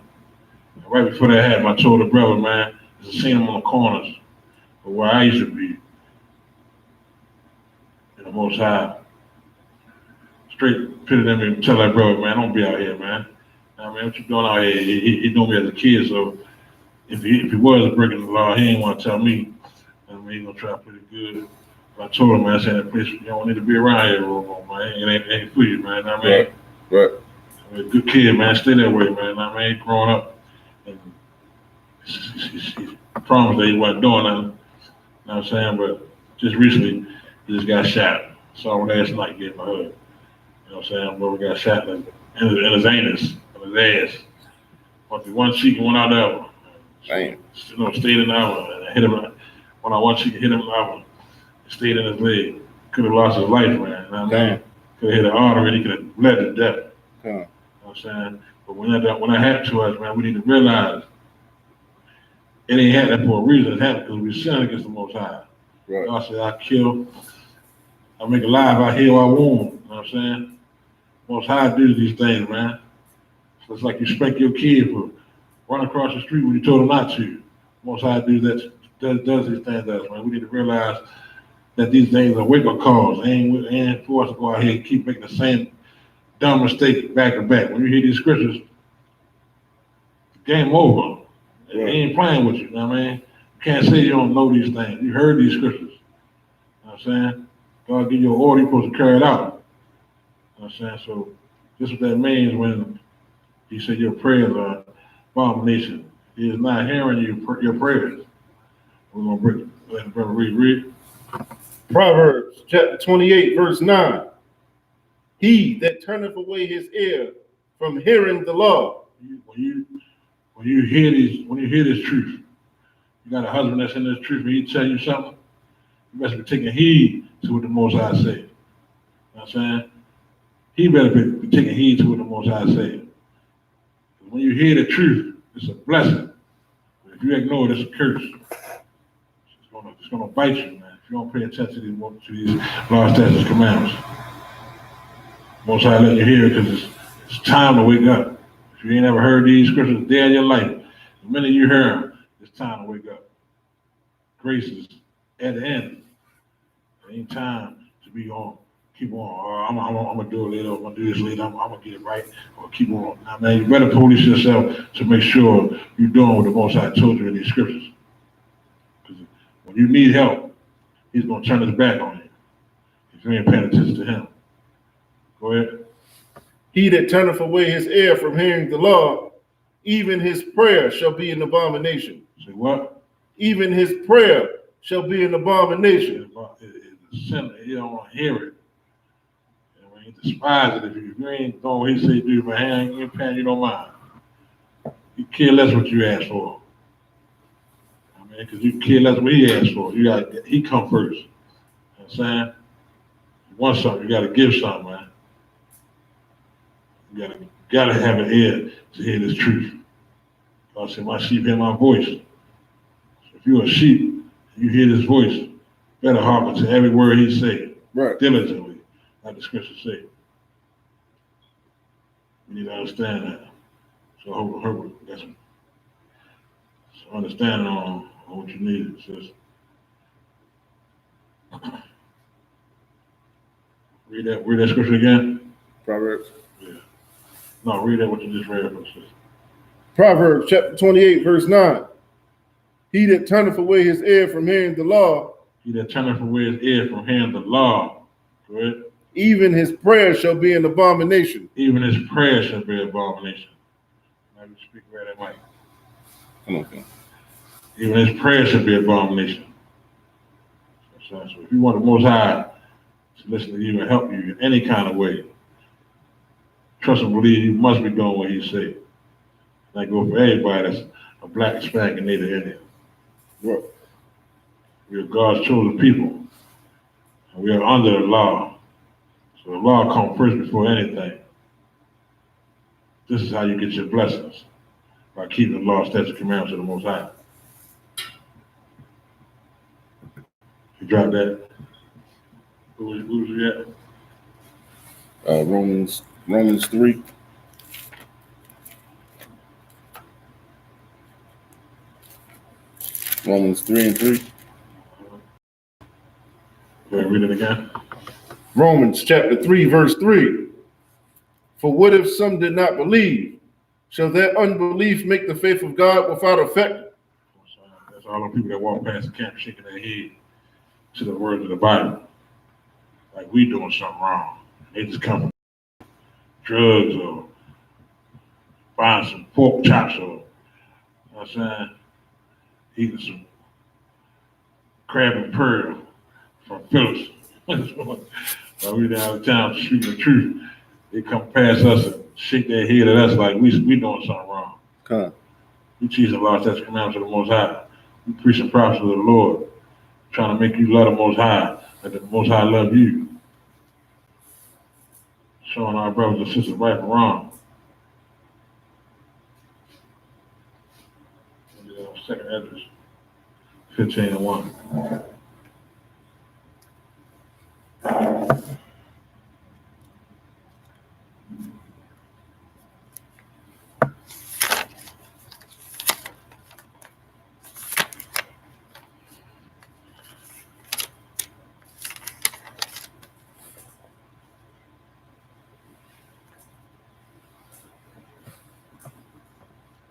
And right before that happened, I told the brother, man, I seen him on the corners of where I used to be. And the Most High straight pitted at me and tell that brother, man, don't be out here, man. I mean, what you doing out here? He knew me as a kid, so if he was breaking the law, he ain't want to tell me. I mean, he gonna try pretty good. But I told him, man, I said, that place, you don't need to be around here, man. It ain't for you, man. I mean, right. I mean, good kid, man. Stay that way, man. I mean, growing up, and he promised that he wasn't doing nothing. You know what I'm saying? But just recently, he just got shot. Saw him last night, gave him a hug. You know what I'm saying? But we got shot in his anus, in his ass. Went through one cheek and went out the other. Damn. You know, stayed in the other. And I hit him. Went out one cheek and hit him in the other. Stayed in his leg. Could have lost his life, man. You know what I mean? Damn. Could have hit an artery. He could have bled to death. Huh. You know what I'm saying? But when that happened to us, man, we need to realize it ain't happening for a reason. It happened because we sinned against the Most High. Right. God said, I kill, I make alive, I heal, I wound. You know what I'm saying? Most High do these things, man. So it's like you spank your kid for running across the street when you told him not to. Most High does these things to us, man. We need to realize that these things are wake-up calls. They ain't for us to go out here and keep making the same dumb mistake back to back. When you hear these scriptures, game over. They ain't playing with you, you know what I mean? You can't say you don't know these things. You heard these scriptures. You know what I'm saying? God give you an order, you're supposed to carry it out. You know what I'm saying? So this is what that means when he said your prayers are abomination. He is not hearing your prayers. We're going to let the brother read. Proverbs chapter 28, verse 9. He that turneth away his ear from hearing the law. When you hear this truth, you got a husband that's in this truth, and he tell you something, you best be taking heed to what the Most High say. You know what I'm saying? He better be taking heed to what the Most High say. When you hear the truth, it's a blessing. But if you ignore it, it's a curse. It's gonna bite you, man. If you don't pay attention to these law, statutes, commandments. Most High let you hear it because it's time to wake up. If you ain't ever heard these scriptures a day in your life, the minute you hear them, it's time to wake up. Grace is at the end. It ain't time to be on. Keep on. Oh, I'm gonna do it later. I'm gonna do this later. I'm gonna get it right. Or keep on. Now, man, you better police yourself to make sure you're doing what the Most High told you in these scriptures. Because when you need help, He's gonna turn His back on you if you ain't paying attention to Him. Go ahead. He that turneth away his ear from hearing the law, even his prayer shall be an abomination. Say what? Even his prayer shall be an abomination. It's a sin. You don't want to hear it. And when you despise it, if you ain't doing what He say do, man, you ain't paying you no mind. You care less what you ask for. I mean, because you care less what He asked for. He come first. You know what I'm saying? You want something, you gotta give something, man. You gotta have an ear to hear this truth. God said, my sheep hear my voice. So if you're a sheep and you hear this voice, better hearken to every word He say. Right. Diligently, like the scriptures say. You need to understand that. So I hope we got some understanding on what you need. Sis. Read that scripture again. Proverbs. Yeah. No, read that what you just read for us. Proverbs chapter 28, verse 9. He that turneth away his ear from hearing the law, He that turneth away his ear from hearing the law, correct? even his prayer shall be an abomination. Even his prayer shall be an abomination. Now you speak right at Mike. Okay. Even his prayer shall be an abomination. So if you want the Most High to listen to you and help you in any kind of way, trust and believe you must be doing what He said. That go for everybody that's a black, Hispanic, and Native Indian. Right. We are God's chosen people, and we are under the law. So the law comes first before anything. This is how you get your blessings, by keeping the law, statutes, and commandments of the Most High. You drop that. Who was you at? Romans 3. Romans 3 and 3. Go ahead and read it again. Romans chapter 3, verse 3. For what if some did not believe? Shall their unbelief make the faith of God without effect? That's all the people that walk past the camp shaking their head to the words of the Bible. Like we doing something wrong. They just come from drugs or buying some pork chops or, you know what I'm saying, eating some crab and pearl from Phillips. While we down in town speaking the truth, they come past us and shake their head at us like we doing something wrong. Huh. We teaching the law, statutes, and commandments of the Most High. We preaching prophecy of the Lord, trying to make you love the Most High, like the Most High love you. Showing our brothers and sisters right and wrong. Second Ezra 15 and 1.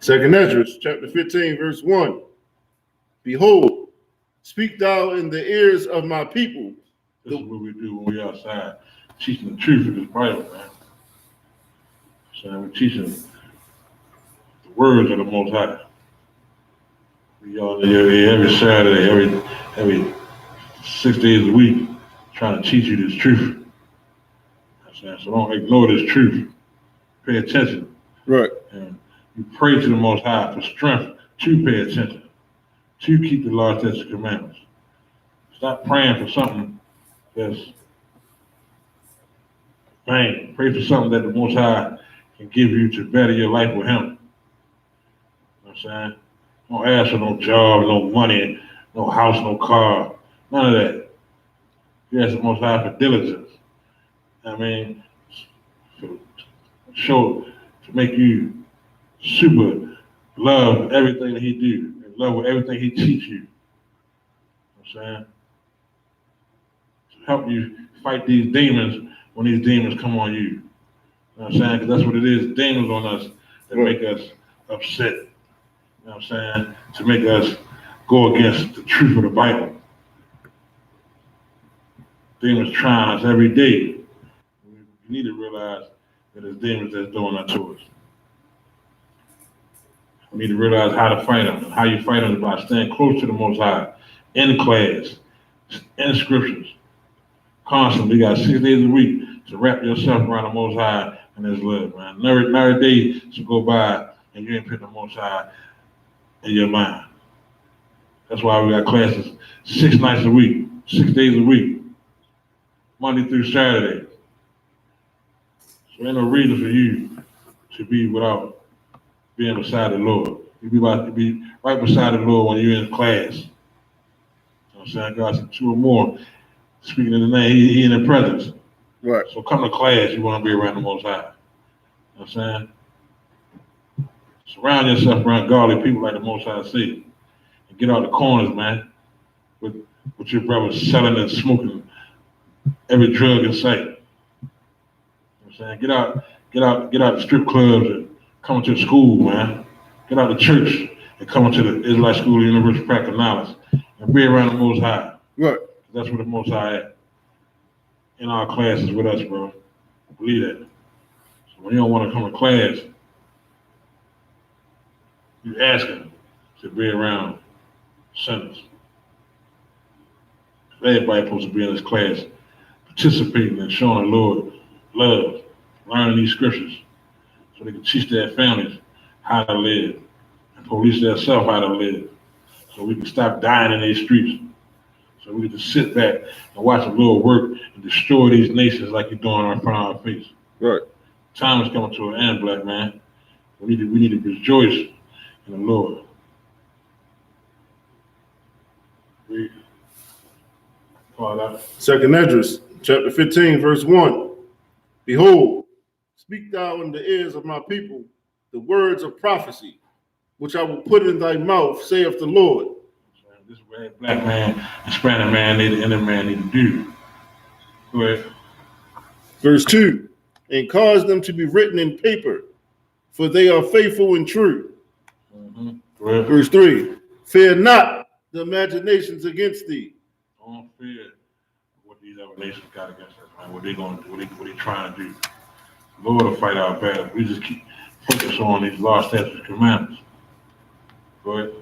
Second Ezra chapter 15, verse 1. Behold, speak thou in the ears of my people. This is what we do when we outside, teaching the truth of this Bible, man. So we're teaching the words of the Most High. We all every Saturday, every 6 days a week, trying to teach you this truth. So don't ignore this truth. Pay attention. Right. And you pray to the Most High for strength to pay attention, to keep the law, statutes, and commandments. Stop praying for something that's vain. Pray for something that the Most High can give you to better your life with Him. You know what I'm saying? Don't ask for no job, no money, no house, no car, none of that. You ask the Most High for diligence. I mean, to show, to make you super love everything that he do, and love with everything he teach you. You know what I'm saying? To help you fight these demons when these demons come on you. You know what I'm saying? Because that's what it is, demons on us that make us upset. You know what I'm saying? To make us go against the truth of the Bible. Demons trying us every day. We need to realize that it's demons that's doing that to us. We need to realize how to fight them. And how you fight them is by staying close to the Most High, in class, in scriptures. Constantly, you got 6 days a week to wrap yourself around the Most High and His love, man. Never a day to go by and you ain't putting the Most High in your mind. That's why we got classes 6 nights a week, 6 days a week, Monday through Saturday. So ain't no reason for you to be without being beside the Lord. You be about to be right beside the Lord when you're in class. You know what I'm saying? God said 2 or more speaking in the name, he in the presence. Right. So come to class, you want to be around the Most High. You know what I'm saying? Surround yourself around godly people like the Most High said. And get out the corners, man, with your brothers selling and smoking every drug in sight. You know what I'm saying? Get out the strip clubs and come to school, man. Get out the church and come to the Israelite School of Universal Practical Knowledge and be around the Most High. Right. That's where the Most High at. In our classes with us, bro. Believe that. So when you don't want to come to class, you ask him to be around sinners. Everybody supposed to be in this class, participating and showing the Lord love, learning these scriptures, so they can teach their families how to live and police themselves how to live, so we can stop dying in these streets. So we can just sit back and watch the Lord work and destroy these nations like He's doing in front of our face. Right. Time is coming to an end, black man. We need to rejoice in the Lord. Read. Second Esdras, chapter 15, verse 1. Behold, speak thou in the ears of my people the words of prophecy, which I will put in thy mouth, saith the Lord. This is what black man, Hispanic man, any man need to do. Go ahead. Verse 2. And cause them to be written in paper, for they are faithful and true. Mm-hmm. Go ahead. Verse 3. Fear not the imaginations against thee. Don't fear what these other nations got against us, man. What they gonna do, what they trying to do. The Lord will fight our battles. We just keep focus on these law, statutes, and commandments. Go ahead.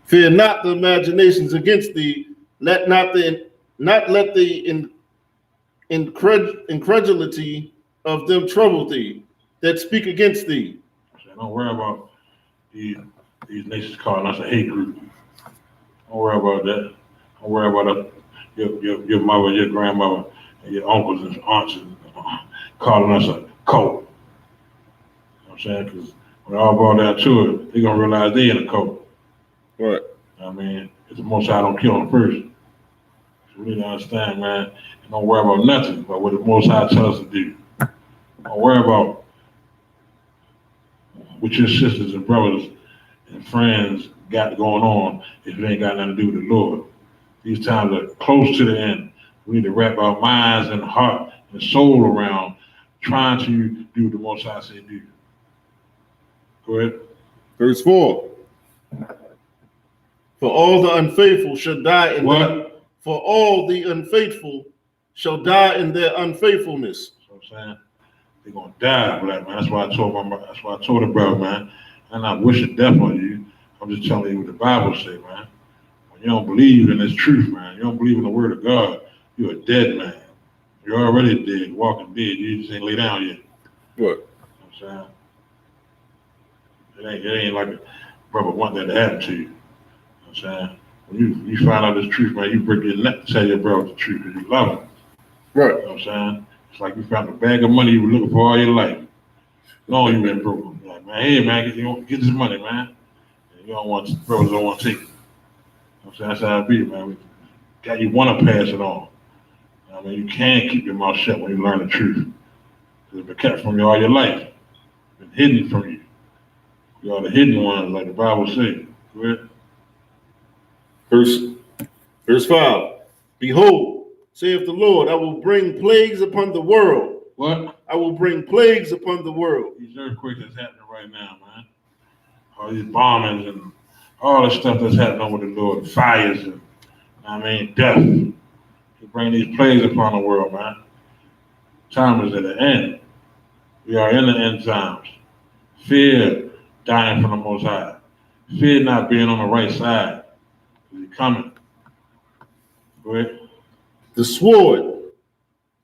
Fear not the imaginations against thee. Let the incredulity of them trouble thee that speak against thee. Don't worry about these nations calling us a hate group. Don't worry about that. Don't worry about your mother, your grandmother, and your uncles and aunts and calling us a cult. You know what I'm saying? Because when it all boils down to it, they're going to realize they in a cult. Right. I mean, it's the Most High don't kill them first. So we need to understand, man, and don't worry about nothing but what the Most High tells us to do. Don't worry about what your sisters and brothers and friends got going on if it ain't got nothing to do with the Lord. These times are close to the end. We need to wrap our minds and heart and soul around trying to do what the Most High say do. Go ahead. Verse 4. For all the unfaithful shall die in for all the unfaithful shall die in their unfaithfulness. So I'm saying they're gonna die, black man. That's why I told the brother, man. I'm not wishing death on you. I'm just telling you what the Bible say, man. When you don't believe in this truth, man, you don't believe in the word of God, you're a dead man. You're already dead, walking dead. You just ain't lay down yet. What? You know what I'm saying? It ain't like a brother want that to happen to you. You know what I'm saying? When you find out this truth, man, you break your neck to tell your brother the truth because you love him. Right. You know what I'm saying? It's like you found a bag of money you were looking for all your life. Long you been broke. You're like, man, hey man, get this money, man. And brothers don't want to take it. You know what I'm saying? That's how it be, man. You want to pass it on. I mean, you can't keep your mouth shut when you learn the truth. It's been kept from you all your life. Been hidden from you. You are the hidden ones, like the Bible says. Go ahead. Verse 5. Behold, saith the Lord, I will bring plagues upon the world. What? I will bring plagues upon the world. These earthquakes that's happening right now, man. All these bombings and all the stuff that's happening with the Lord, fires and death. To bring these plagues upon the world, man. Time is at the end. We are in the end times. Fear dying from the Most High. Fear not being on the right side. He's coming. Go ahead. The sword,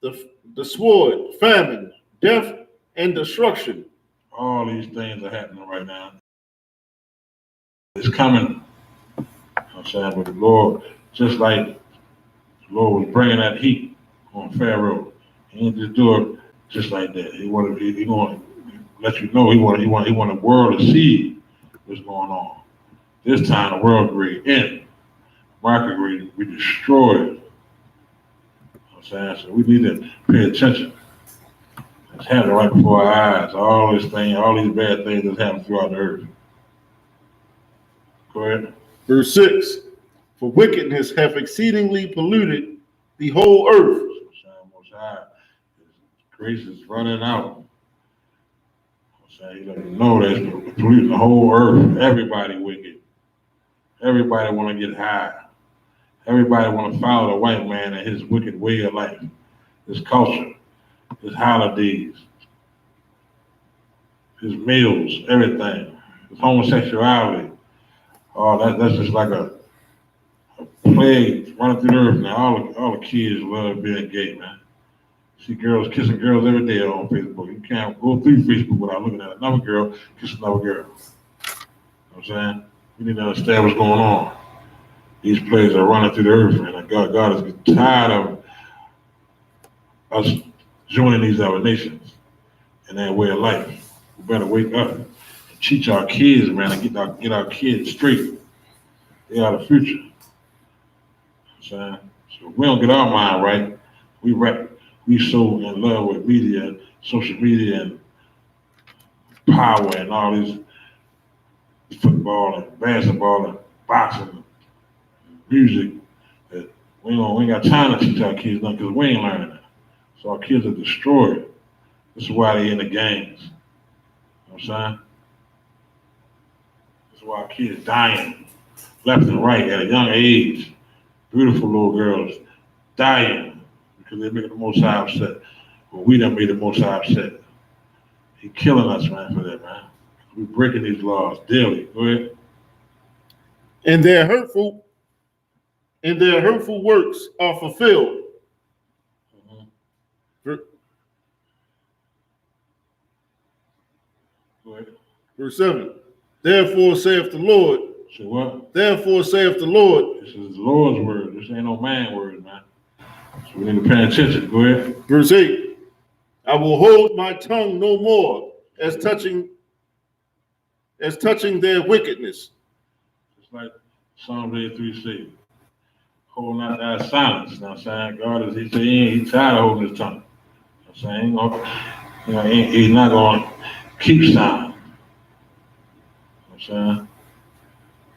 the sword, famine, death, and destruction. All these things are happening right now. It's coming. I'm saying, but the Lord, just like the Lord was bringing that heat on Pharaoh, he didn't just do it just like that. He wanted to let you know he wanted the world to see what's going on. This time the world grade in, market grade, we destroyed. I'm saying, so we need to pay attention. It's happening right before our eyes. All these bad things that's happening throughout the earth. Go ahead. Verse 6. For wickedness hath exceedingly polluted the whole earth. Most High, His grace is running out. I'm saying, you let me know that it's polluting the whole earth. Everybody wicked. Everybody want to get high. Everybody want to follow the white man and his wicked way of life, his culture, his holidays, his meals, everything, his homosexuality. Oh, that's just like a plague running through the earth now. All the kids love being gay, man. See girls kissing girls every day on Facebook. You can't go through Facebook without looking at another girl kissing another girl. You know what I'm saying? We need to understand what's going on. These plagues are running through the earth, man. God is getting tired of us joining these other nations in their way of life. We better wake up and teach our kids, man, and get our kids straight. They are the future. You know what I'm saying? So if we don't get our mind right, we so in love with media, social media, and power, and all these football and basketball and boxing and music that we ain't got time to teach our kids nothing because we ain't learning that. So our kids are destroyed. This is why they in the gangs. You know what I'm saying? This is why our kids dying left and right at a young age. Beautiful little girls dying because they're making the Most High upset. Well, we done made the Most High upset. He killing us, man, for that, man. We're breaking these laws daily. Go ahead. And their hurtful works are fulfilled. Go ahead. Verse 7. Therefore saith the Lord. Say what? Therefore saith the Lord. This is the Lord's word. This ain't no man word, man. So we need to pay attention. Go ahead. Verse 8. I will hold my tongue no more as touching their wickedness. It's like Psalm 83 says, hold not thy silence. Now, saying God is, he's tired of holding his tongue. I'm saying, he's not going to keep silent. I'm saying,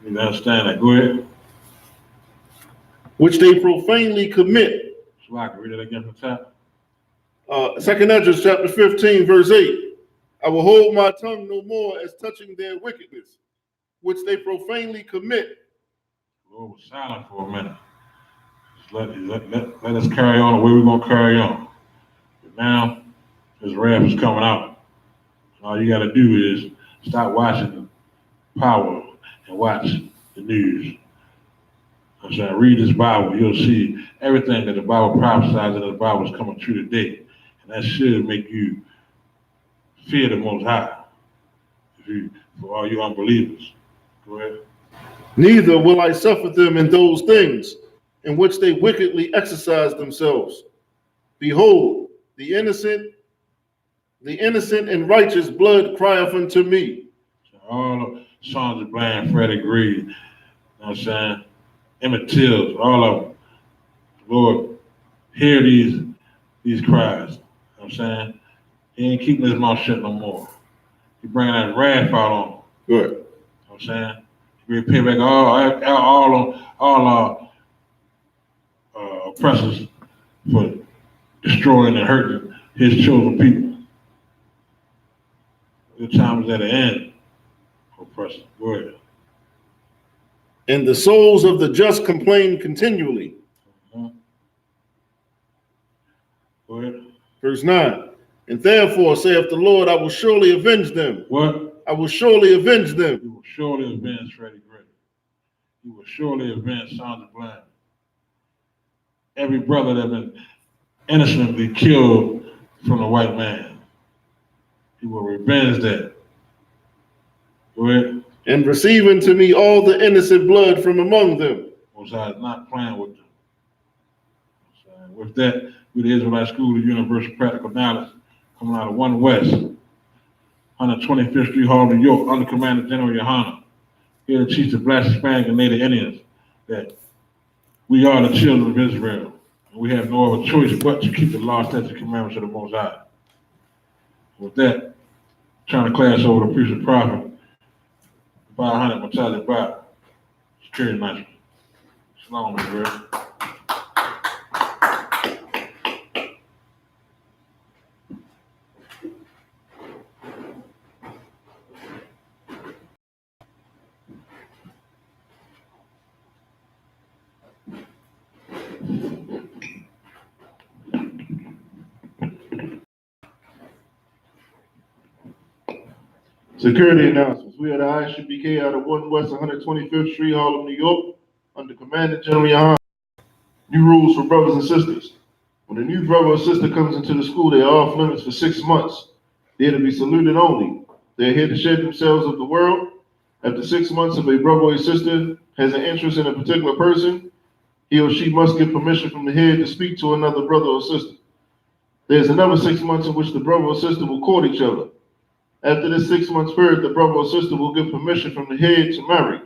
you need to understand that. Go ahead. Which they profanely commit. So I can read it again from the top. 2 Ezra chapter 15, verse 8. I will hold my tongue no more as touching their wickedness, which they profanely commit. The Lord was silent for a minute. Just let us carry on the way we're going to carry on. But now, his wrath is coming out. All you got to do is stop watching Power and watch the news. I'm saying, read this Bible. You'll see everything that the Bible prophesies in the Bible is coming true today. And that should make you fear the Most High. For all you unbelievers. Go ahead. Neither will I suffer them in those things in which they wickedly exercise themselves. Behold, the innocent and righteous blood crieth unto me. So all the songs of Blind, Freddie Green, you know what I'm saying? Emmett Till, all of them. Lord, hear these cries. You know what I'm saying? He ain't keeping his mouth shut no more. He bringing that wrath out on him. Good. You know what I'm saying? He pay back all oppressors for destroying and hurting his chosen people. The time is at an end for oppressors. Go ahead. And the souls of the just complain continually. Go ahead. Verse 9. And therefore saith the Lord, I will surely avenge them. What? I will surely avenge He them. will surely avenge Freddie Gray. He will surely avenge Sandra Bland. Every brother that been innocently killed from the white man. He will revenge that. Go ahead. And receive unto me all the innocent blood from among them. Most High is not playing with them. So with that, we the Israelite School of Universal Practical Knowledge, coming out of 1 West, 125th Street, Hall, New York, under Commander General Yohana, here to teach the Black, Hispanic, and Native Indians that we are the children of Israel, and we have no other choice but to keep the law, statutes, and commandments of the Most High. With that, turn the class over to Priest and Prophet, 500 Matazi Bob, Security Master. Shalom, Israel. Security announcements. We are the Isupkbmore out of 1 West 125th Street, Harlem, New York, under Commander General Yohana. New rules for brothers and sisters. When a new brother or sister comes into the school, they are off limits for 6 months. They are to be saluted only. They are here to shed themselves of the world. After 6 months, if a brother or sister has an interest in a particular person, he or she must get permission from the head to speak to another brother or sister. There's another 6 months in which the brother or sister will court each other. After this 6 month period, the brother or sister will get permission from the head to marry.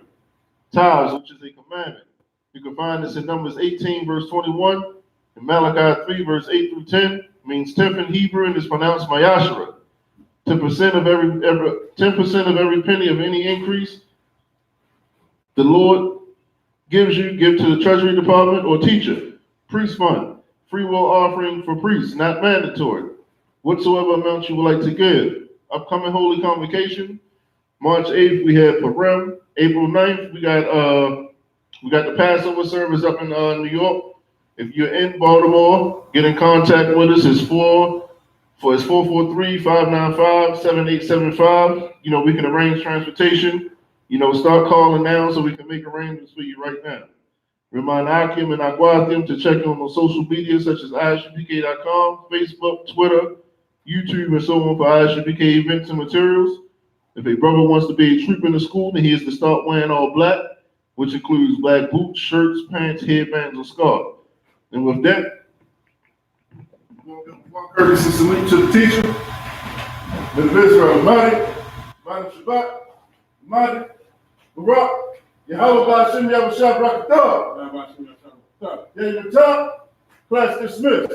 Tithes, which is a commandment. You can find this in Numbers 18, verse 21, and Malachi 3, verse 8 through 10, means 10th in Hebrew and is pronounced Mayashra. 10% of every penny of any increase the Lord gives you, give to the Treasury Department or teacher. Priest fund, free will offering for priests, not mandatory. Whatsoever amount you would like to give. Upcoming Holy Convocation, March 8th, we have Purim. April 9th, we got the Passover service up in New York. If you're in Baltimore, get in contact with us. It's 443-595-7875. You know, we can arrange transportation. You know, start calling now so we can make arrangements for you right now. Remind Akim and Aguatim to check on social media such as isupk.com, Facebook, Twitter, YouTube, and so on for Isupk events and materials. If a brother wants to be a troop in the school, then he is to start wearing all black, which includes black boots, shirts, pants, headbands, and scarf. And with that, one courtesy salute to the teacher, Mr. Israel Mahdi, Mahdi Shabbat, Mahdi, Barak, Yahweh Ba'ashem Yahushua Brakatah. Yahweh Ba'ashem Yahushua Brakatah. Class dismissed.